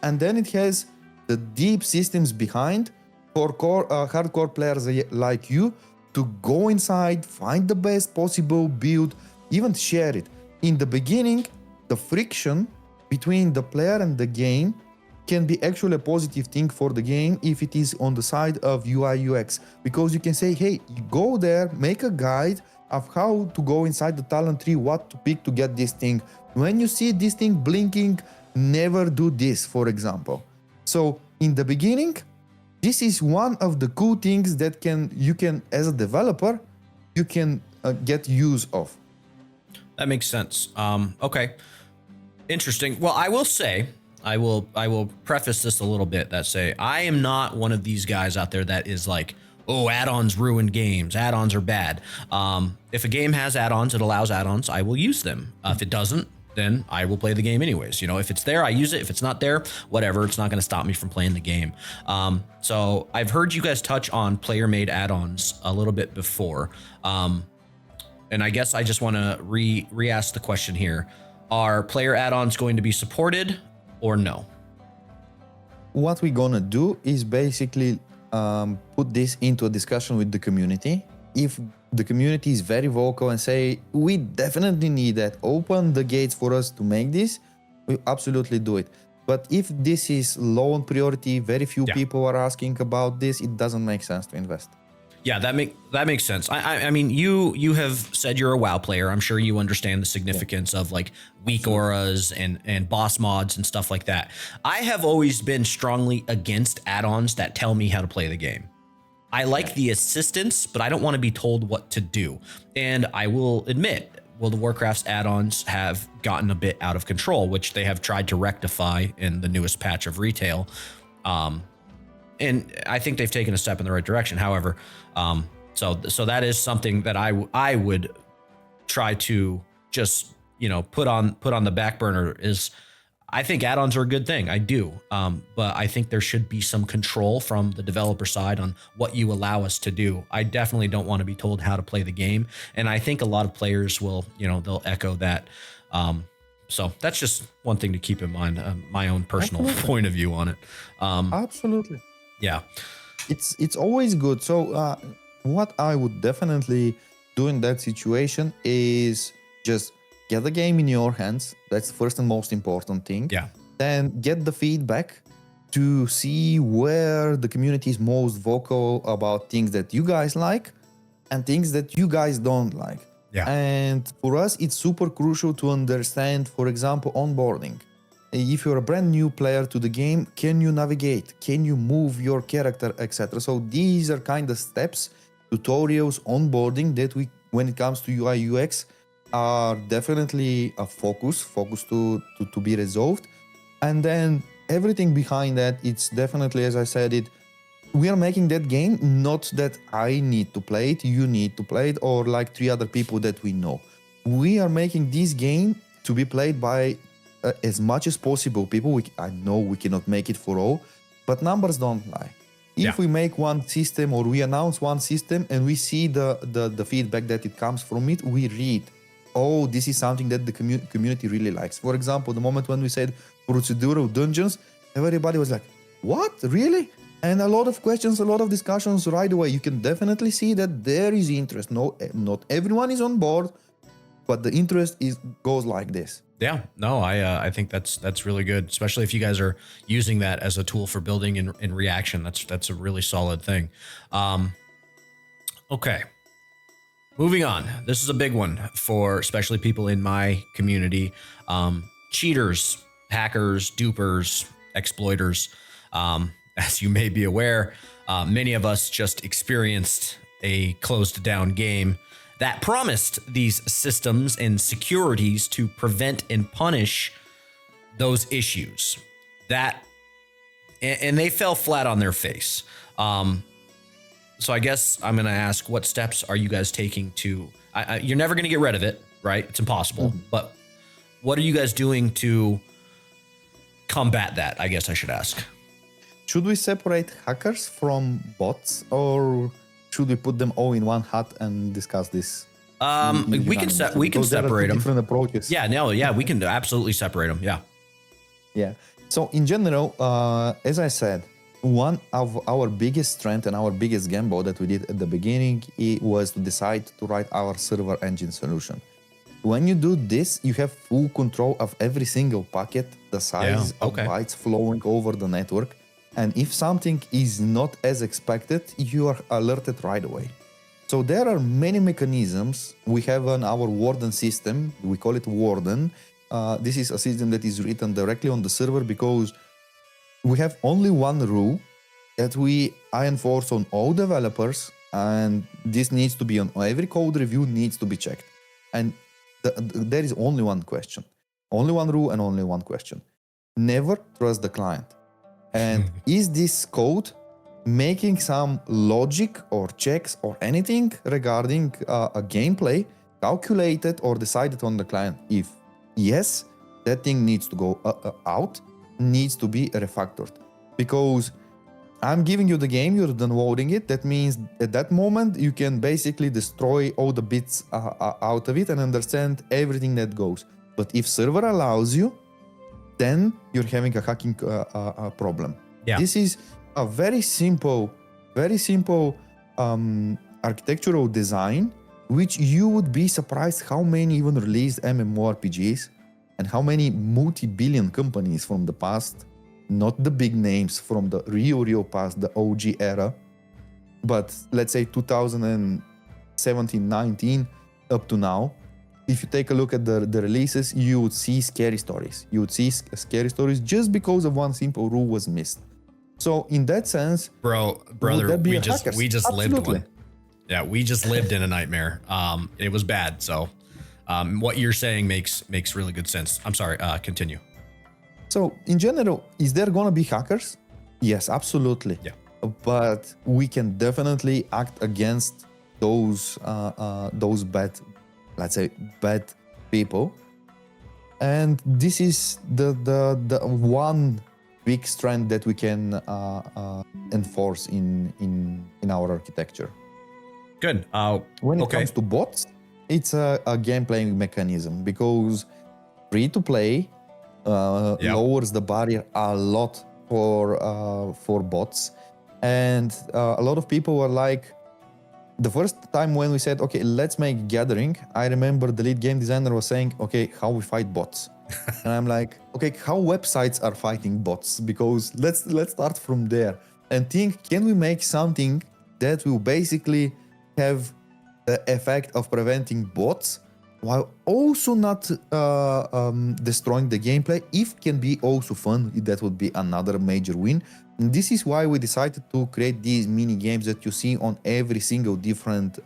And then it has the deep systems behind for hardcore players like you to go inside, find the best possible build, even share it. In the beginning, the friction between the player and the game can be actually a positive thing for the game if it is on the side of UI UX, because you can say, hey, you go there, make a guide of how to go inside the talent tree, what to pick to get this thing. When you see this thing blinking, never do this, for example. So in the beginning, this is one of the cool things that you can as a developer, you can get use of. That makes sense. Okay. Interesting. Well, I will say, I will preface this a little bit that say, I am not one of these guys out there that is like, oh, add-ons ruin games. Add-ons are bad. If a game has add-ons, it allows add-ons, I will use them. If it doesn't, then I will play the game anyways. You know, if it's there, I use it. If it's not there, whatever, it's not going to stop me from playing the game. So I've heard you guys touch on player-made add-ons a little bit before. And I guess I just want to re-ask the question here. Are player add-ons going to be supported or no? What we're gonna do is basically put this into a discussion with the community. If the community is very vocal and say, we definitely need that, open the gates for us to make this, we absolutely do it. But if this is low on priority, very few people are asking about this, it doesn't make sense to invest. Yeah, that makes sense. I mean, you have said you're a WoW player. I'm sure you understand the significance of like weak auras and boss mods and stuff like that. I have always been strongly against add-ons that tell me how to play the game. I like the assistance, but I don't want to be told what to do. And I will admit, World of Warcraft's add-ons have gotten a bit out of control, which they have tried to rectify in the newest patch of retail. And I think they've taken a step in the right direction. However, so that is something that I would try to just, put on the back burner. Is I think add-ons are a good thing. I do. But I think there should be some control from the developer side on what you allow us to do. I definitely don't want to be told how to play the game. And I think a lot of players will, they'll echo that. So that's just one thing to keep in mind, my own personal point of view on it. Absolutely. Yeah. It's always good. So what I would definitely do in that situation is just get the game in your hands. That's first and most important thing. Yeah. Then get the feedback to see where the community is most vocal about things that you guys like and things that you guys don't like. Yeah. And for us, it's super crucial to understand, for example, onboarding. If you're a brand new player to the game, can you navigate? Can you move your character, etc.? So these are kind of steps, tutorials, onboarding that we, when it comes to UI UX, are definitely a focus to be resolved. And then everything behind that, it's definitely, as I said it, we are making that game, not that I need to play it, you need to play it, or like 3 other people that we know. We are making this game to be played by as much as possible people. I know we cannot make it for all, but numbers don't lie. If we make one system or we announce one system and we see the feedback that it comes from it, we read, oh, this is something that the community really likes. For example, the moment when we said procedural dungeons, everybody was like, what, really? And a lot of questions, a lot of discussions right away. You can definitely see that there is interest. No, not everyone is on board, but the interest goes like this. Yeah, no, I think that's really good, especially if you guys are using that as a tool for building in reaction. That's a really solid thing. Okay, moving on. This is a big one for especially people in my community. Cheaters, hackers, dupers, exploiters. As you may be aware, many of us just experienced a closed down game that promised these systems and securities to prevent and punish those issues. And they fell flat on their face. So I guess I'm going to ask, what steps are you guys taking to, you're never going to get rid of it, right? It's impossible. Mm-hmm. But what are you guys doing to combat that? I guess I should ask. Should we separate hackers from bots, or should we put them all in one hat and discuss this? We can separate them. Different approaches. Yeah, we can absolutely separate them. Yeah. So in general, as I said, one of our biggest strength and our biggest gamble that we did at the beginning, it was to decide to write our server engine solution. When you do this, you have full control of every single packet, the size of bytes flowing over the network. And if something is not as expected, you are alerted right away. So there are many mechanisms. We have our Warden system. We call it Warden. This is a system that is written directly on the server because we have only one rule that I enforce on all developers, and this needs to be on every code review, needs to be checked. And there is only one question, only one rule and only one question. Never trust the client. And is this code making some logic or checks or anything regarding a gameplay calculated or decided on the client? If yes, that thing needs to go out, needs to be refactored. Because I'm giving you the game, you're downloading it. That means at that moment, you can basically destroy all the bits out of it and understand everything that goes. But if server allows you, then you're having a hacking problem. Yeah. This is a very simple architectural design, which you would be surprised how many even released MMORPGs and how many multi-billion companies from the past, not the big names from the real past, the OG era, but let's say 2017, 19 up to now. If you take a look at the releases, you would see scary stories. You would see scary stories just because of one simple rule was missed. So in that sense, brother, we just lived one. Yeah, we just lived in a nightmare. It was bad. So what you're saying makes really good sense. I'm sorry, continue. So in general, is there gonna be hackers? Yes, absolutely. Yeah. But we can definitely act against those bad, let's say, bad people. And this is the one big strength that we can enforce in our architecture. Good. When it comes to bots, it's a gameplay mechanism because free to play lowers the barrier a lot for bots, and a lot of people are like, the first time when we said, okay, let's make gathering, I remember the lead game designer was saying, okay, how we fight bots. And I'm like, okay, how websites are fighting bots? Because let's start from there and think, can we make something that will basically have the effect of preventing bots while also not destroying the gameplay? If can be also fun, that would be another major win. And this is why we decided to create these mini games that you see on every single different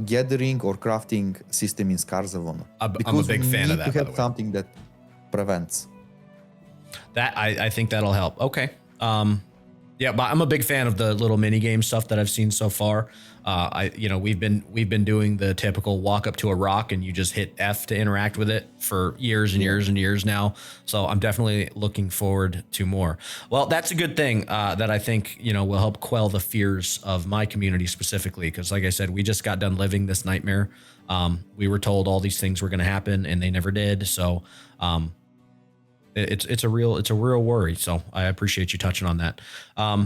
gathering or crafting system in Scars of Honor. I'm a big fan of that, to by have the way. something that prevents. That I think that'll help. Okay. Yeah, but I'm a big fan of the little mini game stuff that I've seen so far. We've been doing the typical walk up to a rock and you just hit F to interact with it for years and years and years now. So I'm definitely looking forward to more. Well, that's a good thing that I think will help quell the fears of my community specifically, because like I said, we just got done living this nightmare. We were told all these things were going to happen and they never did. So it's a real worry. So I appreciate you touching on that.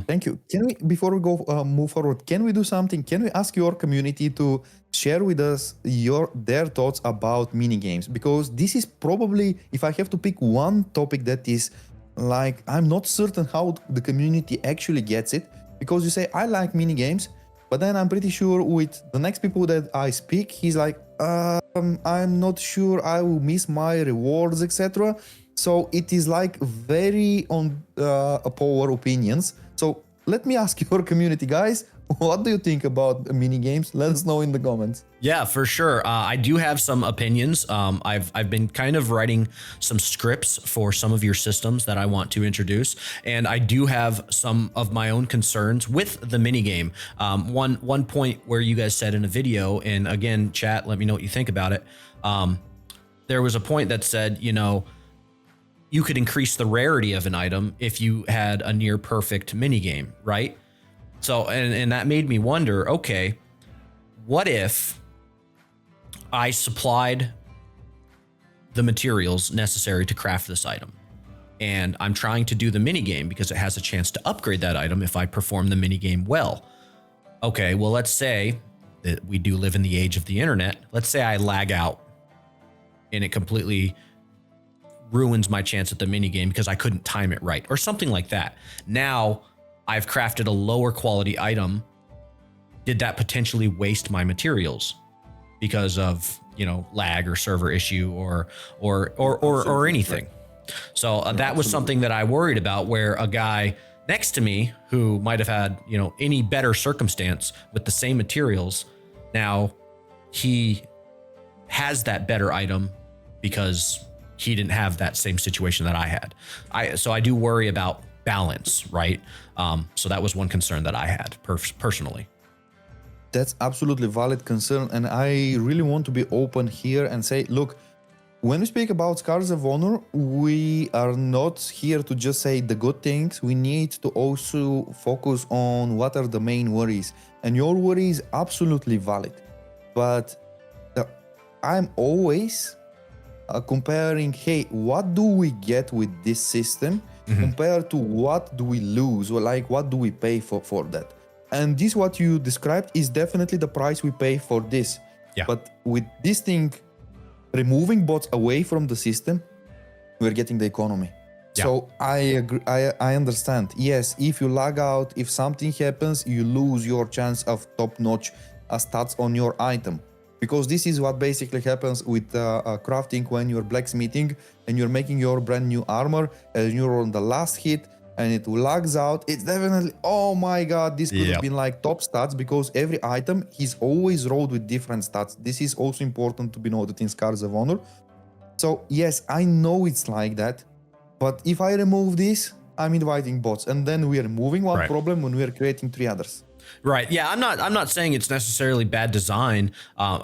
Thank you. Can we, before we go move forward, can we do something? Can we ask your community to share with us their thoughts about mini games? Because this is probably, if I have to pick one topic that is like, I'm not certain how the community actually gets it. Because you say, I like mini games, but then I'm pretty sure with the next people that I speak, he's like, I'm not sure, I will miss my rewards, etc. So it is like very on polar opinions. So let me ask your community, guys, what do you think about mini games? Let us know in the comments. Yeah, for sure. I do have some opinions. I've been kind of writing some scripts for some of your systems that I want to introduce, and I do have some of my own concerns with the mini game. One point where you guys said in a video, and again, chat, let me know what you think about it. There was a point that said, you could increase the rarity of an item if you had a near perfect minigame, right? So, and that made me wonder, okay, what if I supplied the materials necessary to craft this item and I'm trying to do the minigame because it has a chance to upgrade that item if I perform the minigame well? Okay, well, let's say that we do live in the age of the internet. Let's say I lag out and it completely ruins my chance at the minigame because I couldn't time it right or something like that. Now I've crafted a lower quality item. Did that potentially waste my materials because of, lag or server issue or anything? So that was something that I worried about, where a guy next to me who might have had, any better circumstance with the same materials, now he has that better item because he didn't have that same situation that I had. So I do worry about balance, right? So that was one concern that I had personally. That's absolutely valid concern. And I really want to be open here and say, look, when we speak about Scars of Honor, we are not here to just say the good things. We need to also focus on what are the main worries. And your worry is absolutely valid. But I'm always comparing, hey, what do we get with this system compared to what do we lose, or like what do we pay for that? And this, what you described, is definitely the price we pay for this. Yeah. But with this thing, removing bots away from the system, we're getting the economy. Yeah. So I agree. I understand. Yes, if you lag out, if something happens, you lose your chance of top-notch stats on your item. Because this is what basically happens with crafting when you're blacksmithing and you're making your brand new armor and you're on the last hit and it lags out. It's definitely, oh my god, this could have been like top stats, because every item is always rolled with different stats. This is also important to be noted in Scars of Honor. So yes, I know it's like that, but if I remove this, I'm inviting bots, and then we are removing one problem when we are creating 3 others. Right. Yeah. I'm not saying it's necessarily bad design.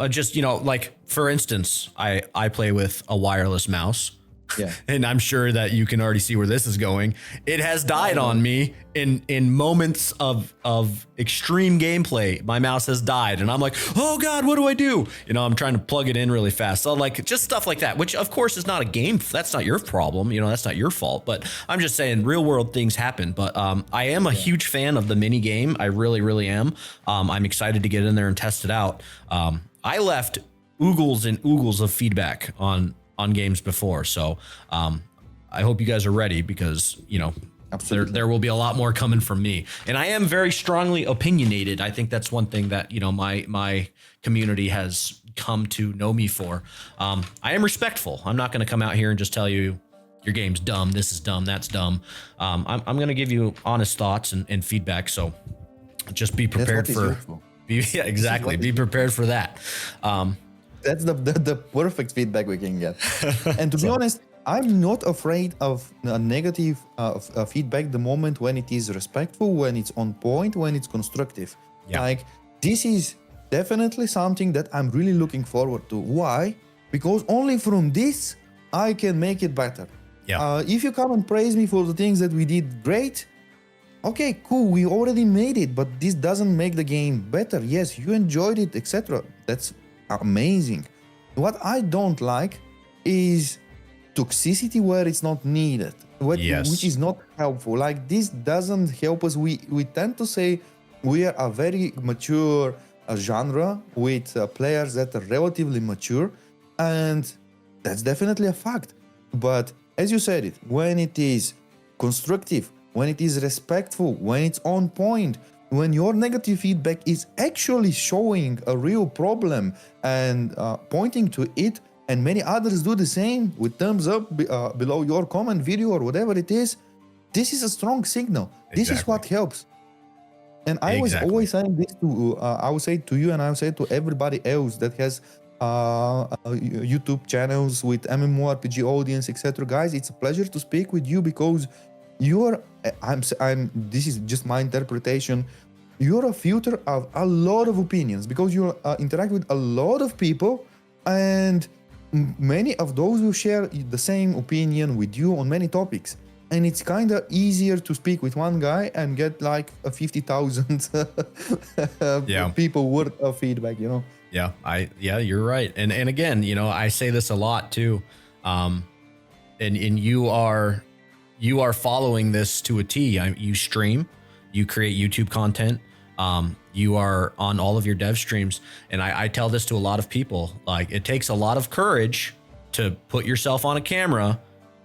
Just, like, for instance, I play with a wireless mouse Yeah. and I'm sure that you can already see where this is going. It has died on me in moments of extreme gameplay. My mouse has died, and I'm like, oh God, what do I do? You know, I'm trying to plug it in really fast. So like just stuff like that, which of course is not a game. That's not your problem. You know, that's not your fault. But I'm just saying, real world things happen. But I am a huge fan of the mini game. I really, really am. I'm excited to get in there and test it out. I left oogles and oogles of feedback on games before, so I hope you guys are ready, because you know there will be a lot more coming from me, and I am very strongly opinionated. I think that's one thing that, you know, my community has come to know me for. I am respectful. I'm not going to come out here and just tell you your game's dumb, this is dumb, that's dumb. I'm going to give you honest thoughts and feedback, so just be prepared for yeah, exactly, be prepared for that. That's the perfect feedback we can get. And to be honest, I'm not afraid of negative feedback the moment when it is respectful, when it's on point, when it's constructive. Yeah. Like, this is definitely something that I'm really looking forward to. Why? Because only from this, I can make it better. Yeah. If you come and praise me for the things that we did great, okay, cool, we already made it, but this doesn't make the game better. Yes, you enjoyed it, etc. That's amazing. What I don't like is toxicity where it's not needed, which is not helpful. Like, this doesn't help us. We tend to say we are a very mature genre with players that are relatively mature, and that's definitely a fact. But as you said it, when it is constructive, when it is respectful, when it's on point, when your negative feedback is actually showing a real problem and pointing to it, and many others do the same with thumbs up below your comment video or whatever it is, this is a strong signal. This is what helps. And I was always saying this to, I would say to you, and I would say to everybody else that has YouTube channels with MMORPG audience, etc. Guys, it's a pleasure to speak with you, because you're, this is just my interpretation, you're a filter of a lot of opinions, because you interact with a lot of people, and many of those will share the same opinion with you on many topics. And it's kind of easier to speak with one guy and get like a 50,000 people worth of feedback, you know? Yeah, you're right. And again, you know, I say this a lot too. And you are following this to a T. You stream, you create YouTube content. You are on all of your dev streams. And I tell this to a lot of people, like, it takes a lot of courage to put yourself on a camera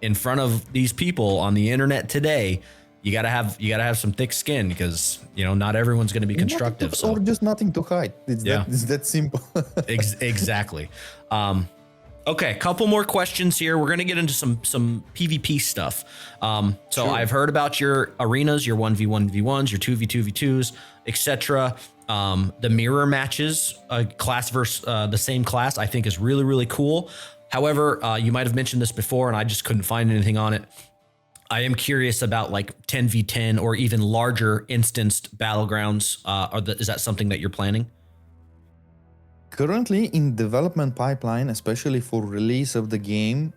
in front of these people on the internet today. You gotta have some thick skin, because, you know, not everyone's going to be constructive. Or just nothing to hide. It's that simple. Exactly. Okay, couple more questions here. We're going to get into some PvP stuff. So I've heard about your arenas, your 1v1v1s, your 2v2v2s, etc. The mirror matches, class versus the same class, I think is really, really cool. However, you might have mentioned this before and I just couldn't find anything on it. I am curious about like 10v10 or even larger instanced battlegrounds. Is that something that you're planning? Currently in development pipeline, especially for release of the game,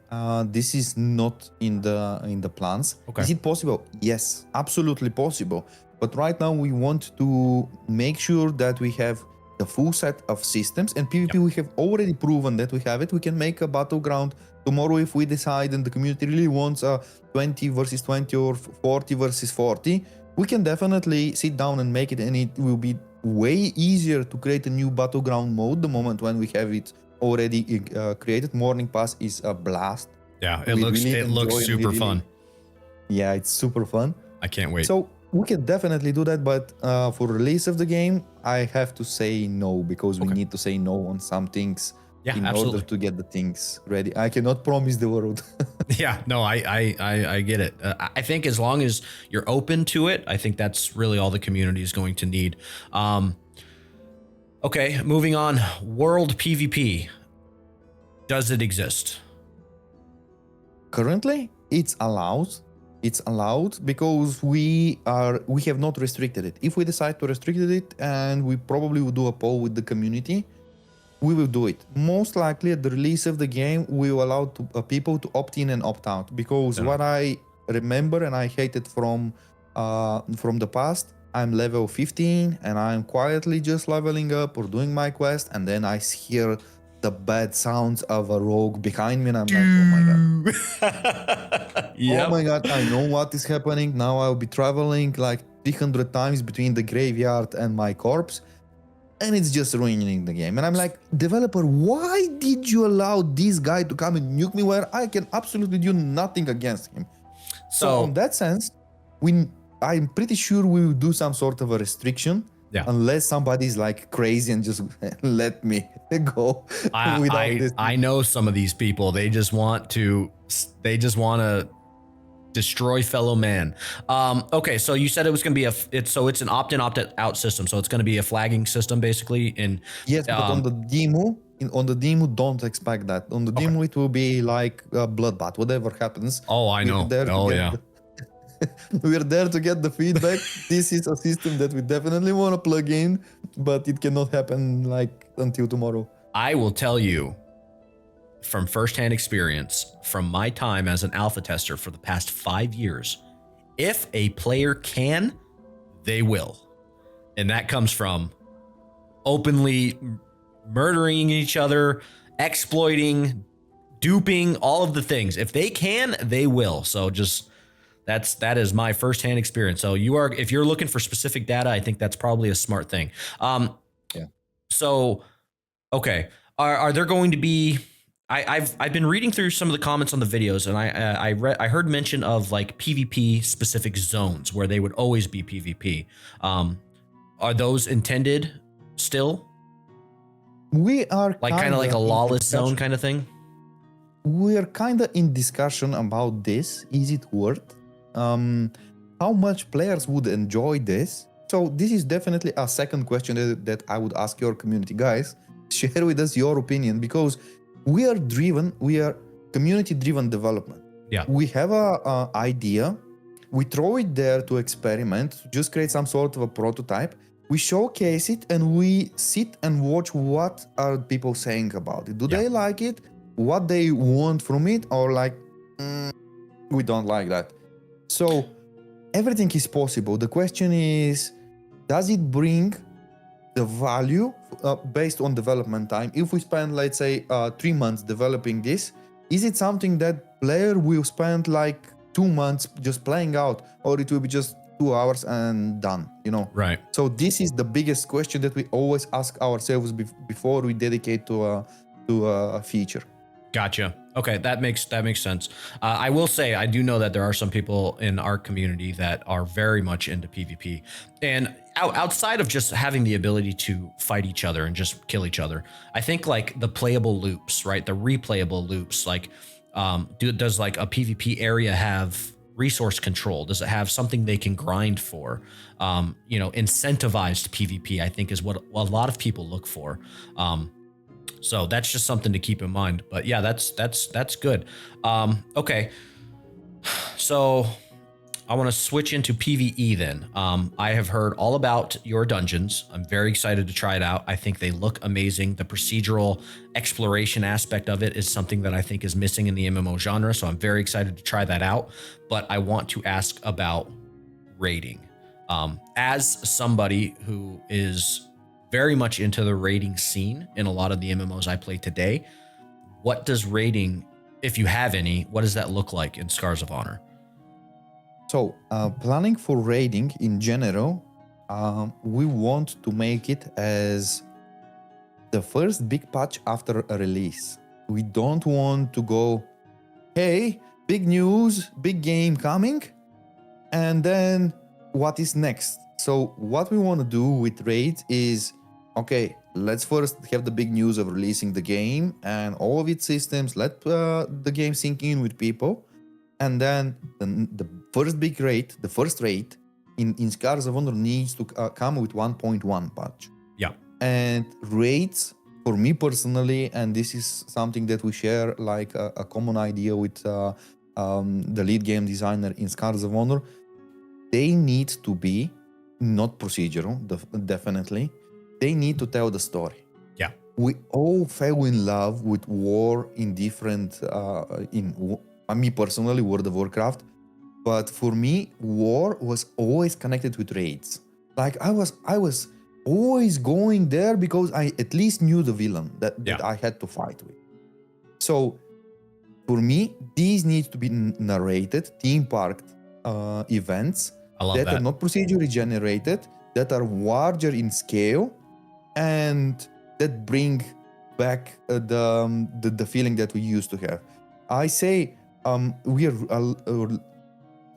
this is not in the plans. Okay. Is it possible? Yes, absolutely possible. But right now we want to make sure that we have the full set of systems, and PvP we have already proven that we have it. We can make a battleground tomorrow if we decide and the community really wants a 20 versus 20 or 40 versus 40. We can definitely sit down and make it, and it will be way easier to create a new battleground mode the moment when we have it already created. Morning Pass is a blast. Yeah, it looks super fun. Yeah, it's super fun. I can't wait. So we can definitely do that, but for release of the game, I have to say no, because we need to say no on some things in order to get the things ready. I cannot promise the world. Yeah, no, I get it. I think as long as you're open to it, I think that's really all the community is going to need. Okay, moving on. World PvP. Does it exist? Currently, it's allowed. It's allowed because we have not restricted it. If we decide to restrict it, and we probably will do a poll with the community, we will do it. Most likely at the release of the game, we will allow people to opt in and opt out, because what I remember and I hate it from the past, I'm level 15 and I'm quietly just leveling up or doing my quest, and then I hear the bad sounds of a rogue behind me and I'm like, oh my god. Yep. Oh my god, I know what is happening. Now I'll be traveling like 300 times between the graveyard and my corpse, and it's just ruining the game. And I'm like, developer, why did you allow this guy to come and nuke me where I can absolutely do nothing against him? So in that sense, I'm pretty sure we will do some sort of a restriction, unless somebody's like crazy and just let me go without this. I know some of these people. They just want to destroy fellow man. Okay, so you said it was going to be it's an opt-in, opt-out system. So it's going to be a flagging system basically. Yes, but on the demo, don't expect that. On the demo, it will be like a bloodbath. Whatever happens. Oh, I know. We're there to get the feedback. This is a system that we definitely want to plug in, but it cannot happen like until tomorrow. I will tell you from firsthand experience, from my time as an alpha tester for the past 5 years, if a player can, they will. And that comes from openly murdering each other, exploiting, duping, all of the things. If they can, they will. So just that is my firsthand experience. So if you're looking for specific data, I think that's probably a smart thing. So, okay, are there going to be? I've been reading through some of the comments on the videos, and I heard mention of like PvP specific zones where they would always be PvP. Are those intended still? We are like kind of like a lawless zone kind of thing. We're kind of in discussion about this. Is it worth? How much players would enjoy this? So this is definitely a second question that I would ask your community. Guys, share with us your opinion, because we are community-driven development. Yeah. We have a idea. We throw it there to experiment, to just create some sort of a prototype. We showcase it and we sit and watch what are people saying about it. Do they like it? What they want from it? Or like, we don't like that. So everything is possible. The question is, does it bring the value based on development time? If we spend, let's say, 3 months developing this, is it something that player will spend like 2 months just playing out, or it will be just 2 hours and done, Right. So this is the biggest question that we always ask ourselves before we dedicate to a feature. Gotcha. Okay, that makes sense. I will say I do know that there are some people in our community that are very much into PvP, and outside of just having the ability to fight each other and just kill each other, I think like the playable loops, right? The replayable loops, like does like a PvP area have resource control? Does it have something they can grind for? Incentivized PvP, I think, is what a lot of people look for. So that's just something to keep in mind. But yeah, that's good. Okay, so I want to switch into PvE then. I have heard all about your dungeons. I'm very excited to try it out. I think they look amazing. The procedural exploration aspect of it is something that I think is missing in the MMO genre. So I'm very excited to try that out. But I want to ask about raiding. As somebody who is very much into the raiding scene in a lot of the MMOs I play today, what does raiding, if you have any, what does that look like in Scars of Honor? So planning for raiding in general, we want to make it as the first big patch after a release. We don't want to go, hey, big news, big game coming, and then what is next? So what we want to do with raids is, okay, let's first have the big news of releasing the game and all of its systems. Let the game sink in with people. And then the first big raid, the first raid in Scars of Honor needs to come with 1.1 patch. Yeah. And raids, for me personally, and this is something that we share like a common idea with the lead game designer in Scars of Honor, they need to be not procedural, definitely. They need to tell the story. Yeah. we all fell in love with war in different, me personally, World of Warcraft. But for me, war was always connected with raids. Like I was always going there because I at least knew the villain that I had to fight with. So for me, these need to be narrated, theme-parked events that are not procedurally generated, that are larger in scale, and that bring back the feeling that we used to have. I say we are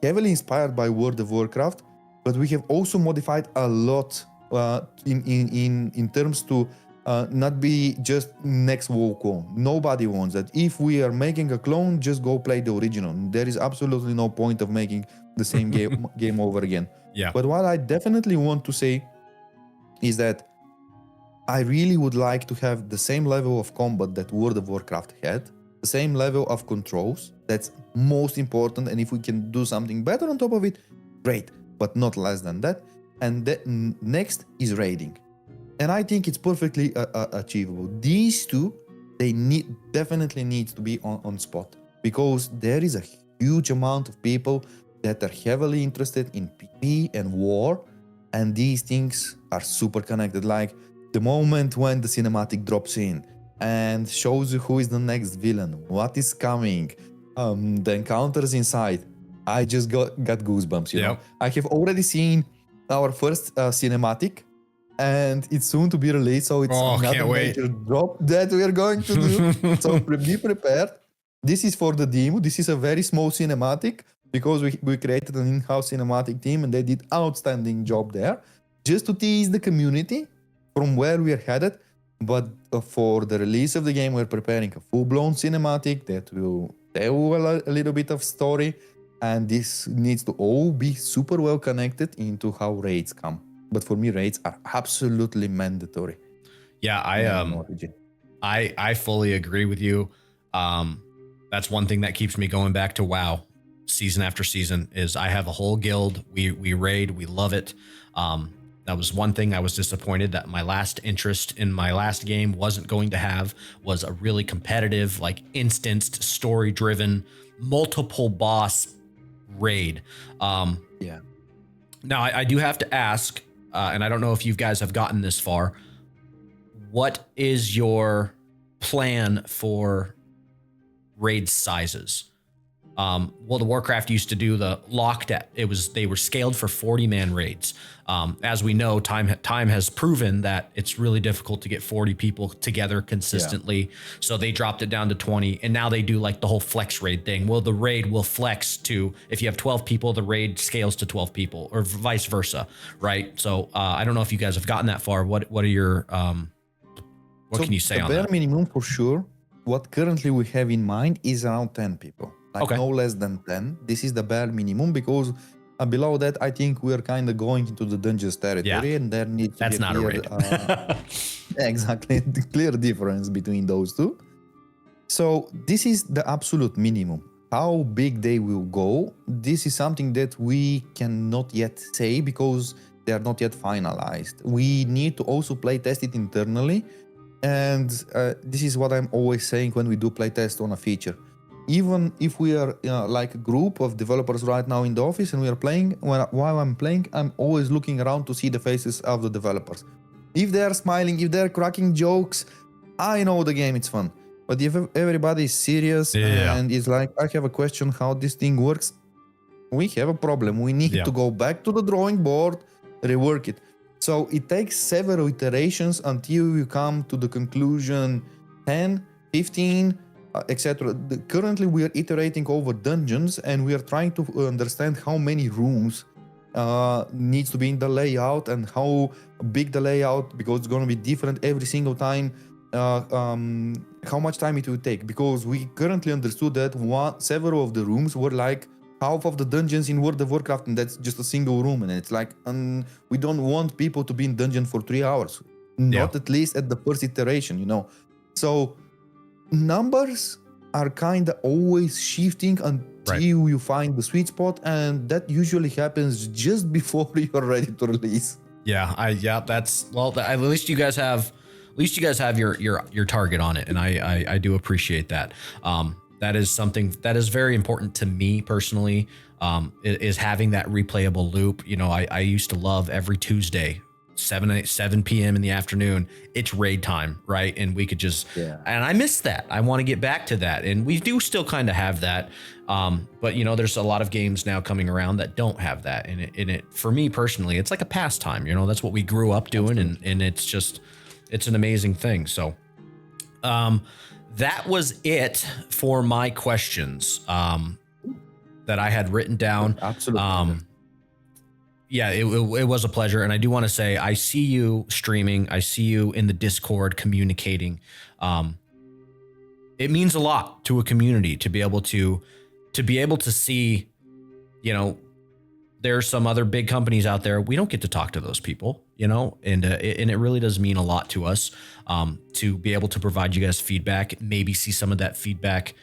heavily inspired by World of Warcraft, but we have also modified a lot in terms to not be just next WoW clone. Nobody wants that. If we are making a clone, just go play the original. There is absolutely no point of making the same game over again. Yeah. But what I definitely want to say is that I really would like to have the same level of combat that World of Warcraft had, the same level of controls. That's most important. And if we can do something better on top of it, great, but not less than that. And next is raiding. And I think it's perfectly achievable. These two, they definitely need to be on spot, because there is a huge amount of people that are heavily interested in PvE and war, and these things are super connected. Like the moment when the cinematic drops in and shows you who is the next villain, what is coming, the encounters inside, I just got goosebumps. You know, I have already seen our first cinematic, and it's soon to be released, so it's another major drop that we are going to do. So be prepared. This is for the demo. This is a very small cinematic, because we created an in-house cinematic team, and they did outstanding job there, just to tease the community from where we are headed. But for the release of the game, we're preparing a full-blown cinematic that will tell a little bit of story, and this needs to all be super well connected into how raids come. But for me, raids are absolutely mandatory. Yeah, I fully agree with you. That's one thing that keeps me going back to WoW season after season is I have a whole guild. We raid, we love it. That was one thing I was disappointed that my last interest in my last game wasn't going to have, was a really competitive, like instanced, story-driven, multiple boss raid. Now I do have to ask, and I don't know if you guys have gotten this far, what is your plan for raid sizes? World of Warcraft used to do the locked at, they were scaled for 40-man raids. As we know, time has proven that it's really difficult to get 40 people together consistently. So they dropped it down to 20, and now they do like the whole flex raid thing. Well, the raid will flex to, if you have 12 people, the raid scales to 12 people, or vice versa, right? So I don't know if you guys have gotten that far. What are your what can you say on that? The bare minimum for sure, what currently we have in mind is around 10 people. Like no less than 10. This is the bare minimum, because below that, I think we are kind of going into the dungeons territory, and there needs to be not clear, a raid. Exactly, the clear difference between those two. So this is the absolute minimum. How big they will go, this is something that we cannot yet say, because they are not yet finalized. We need to also play test it internally, and this is what I'm always saying when we do play test on a feature. Even if we are like a group of developers right now in the office and we are playing, while I'm playing, I'm always looking around to see the faces of the developers. If they're smiling, if they're cracking jokes, I know the game is fun. But if everybody is serious and is like, I have a question how this thing works, we have a problem. We need to go back to the drawing board, rework it. So it takes several iterations until you come to the conclusion 10, 15, etc. Currently, we are iterating over dungeons, and we are trying to understand how many rooms needs to be in the layout, and how big the layout, because it's going to be different every single time, how much time it will take, because we currently understood that several of the rooms were like half of the dungeons in World of Warcraft, and that's just a single room, and it's like, we don't want people to be in dungeon for 3 hours, not at least at the first iteration, you know. So numbers are kind of always shifting until you find the sweet spot, and that usually happens just before you're ready to release. That's, well, at least you guys have at least you guys have your target on it, and I do appreciate that. That is something that is very important to me personally. Is having that replayable loop. You know, I used to love every Tuesday, 7 p.m. in the afternoon, it's raid time, right? And we could just, and I miss that. I want to get back to that. And we do still kind of have that. But you know, there's a lot of games now coming around that don't have that. And it, for me personally, it's like a pastime, you know, that's what we grew up doing. And it's just, it's an amazing thing. So, that was it for my questions, that I had written down. Absolutely. Yeah, it was a pleasure. And I do want to say, I see you streaming. I see you in the Discord communicating. It means a lot to a community to be able to see, you know, there's some other big companies out there. We don't get to talk to those people, you know, and it really does mean a lot to us, to be able to provide you guys feedback, maybe see some of that feedback,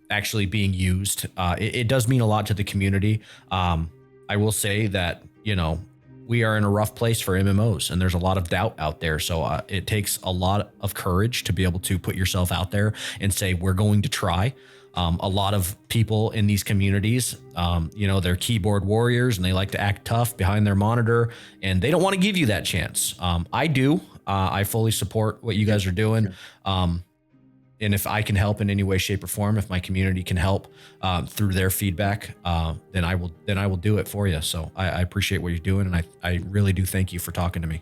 actually being used. It does mean a lot to the community. I will say that, you know, we are in a rough place for MMOs, and there's a lot of doubt out there. So it takes a lot of courage to be able to put yourself out there and say, we're going to try. A lot of people in these communities, you know, they're keyboard warriors and they like to act tough behind their monitor, and they don't want to give you that chance. I do. I fully support what you guys are doing. And if I can help in any way, shape, or form, if my community can help through their feedback, then I will do it for you. So I appreciate what you're doing, and I really do thank you for talking to me.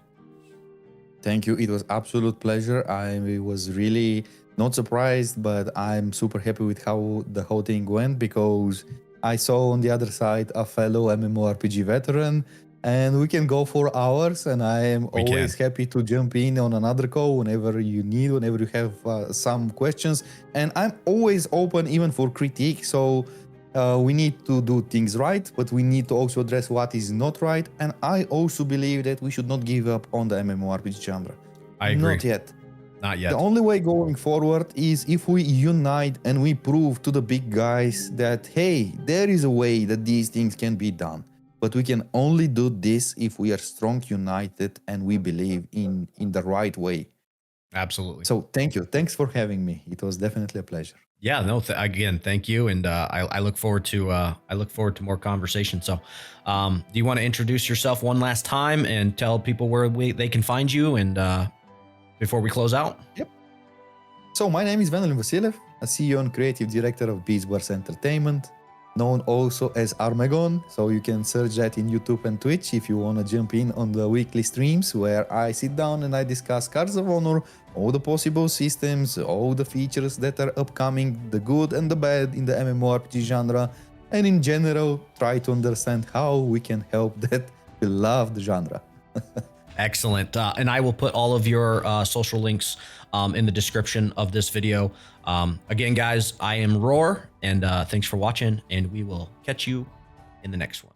Thank you. It was absolute pleasure. I was really not surprised, but I'm super happy with how the whole thing went, because I saw on the other side a fellow MMORPG veteran, and we can go for hours, and I am always happy to jump in on another call whenever you need, whenever you have some questions. And I'm always open even for critique. So we need to do things right, but we need to also address what is not right. And I also believe that we should not give up on the MMORPG genre. I agree. Not yet. Not yet. The only way going forward is if we unite and we prove to the big guys that, hey, there is a way that these things can be done. But we can only do this if we are strong, united, and we believe in the right way. Absolutely. So thank you. Thanks for having me. It was definitely a pleasure. Yeah, no, again, thank you. And I look forward to more conversation. So do you want to introduce yourself one last time and tell people where they can find you, and before we close out? Yep. So my name is Vanilin Vasilev, a CEO and creative director of Beats Wars Entertainment, known also as Armagon. So you can search that in YouTube and Twitch if you want to jump in on the weekly streams where I sit down and I discuss Cards of Honor, all the possible systems, all the features that are upcoming, the good and the bad in the MMORPG genre, and in general try to understand how we can help that beloved genre. Excellent. And I will put all of your social links in the description of this video. Again, guys, I am Roar, and thanks for watching, and we will catch you in the next one.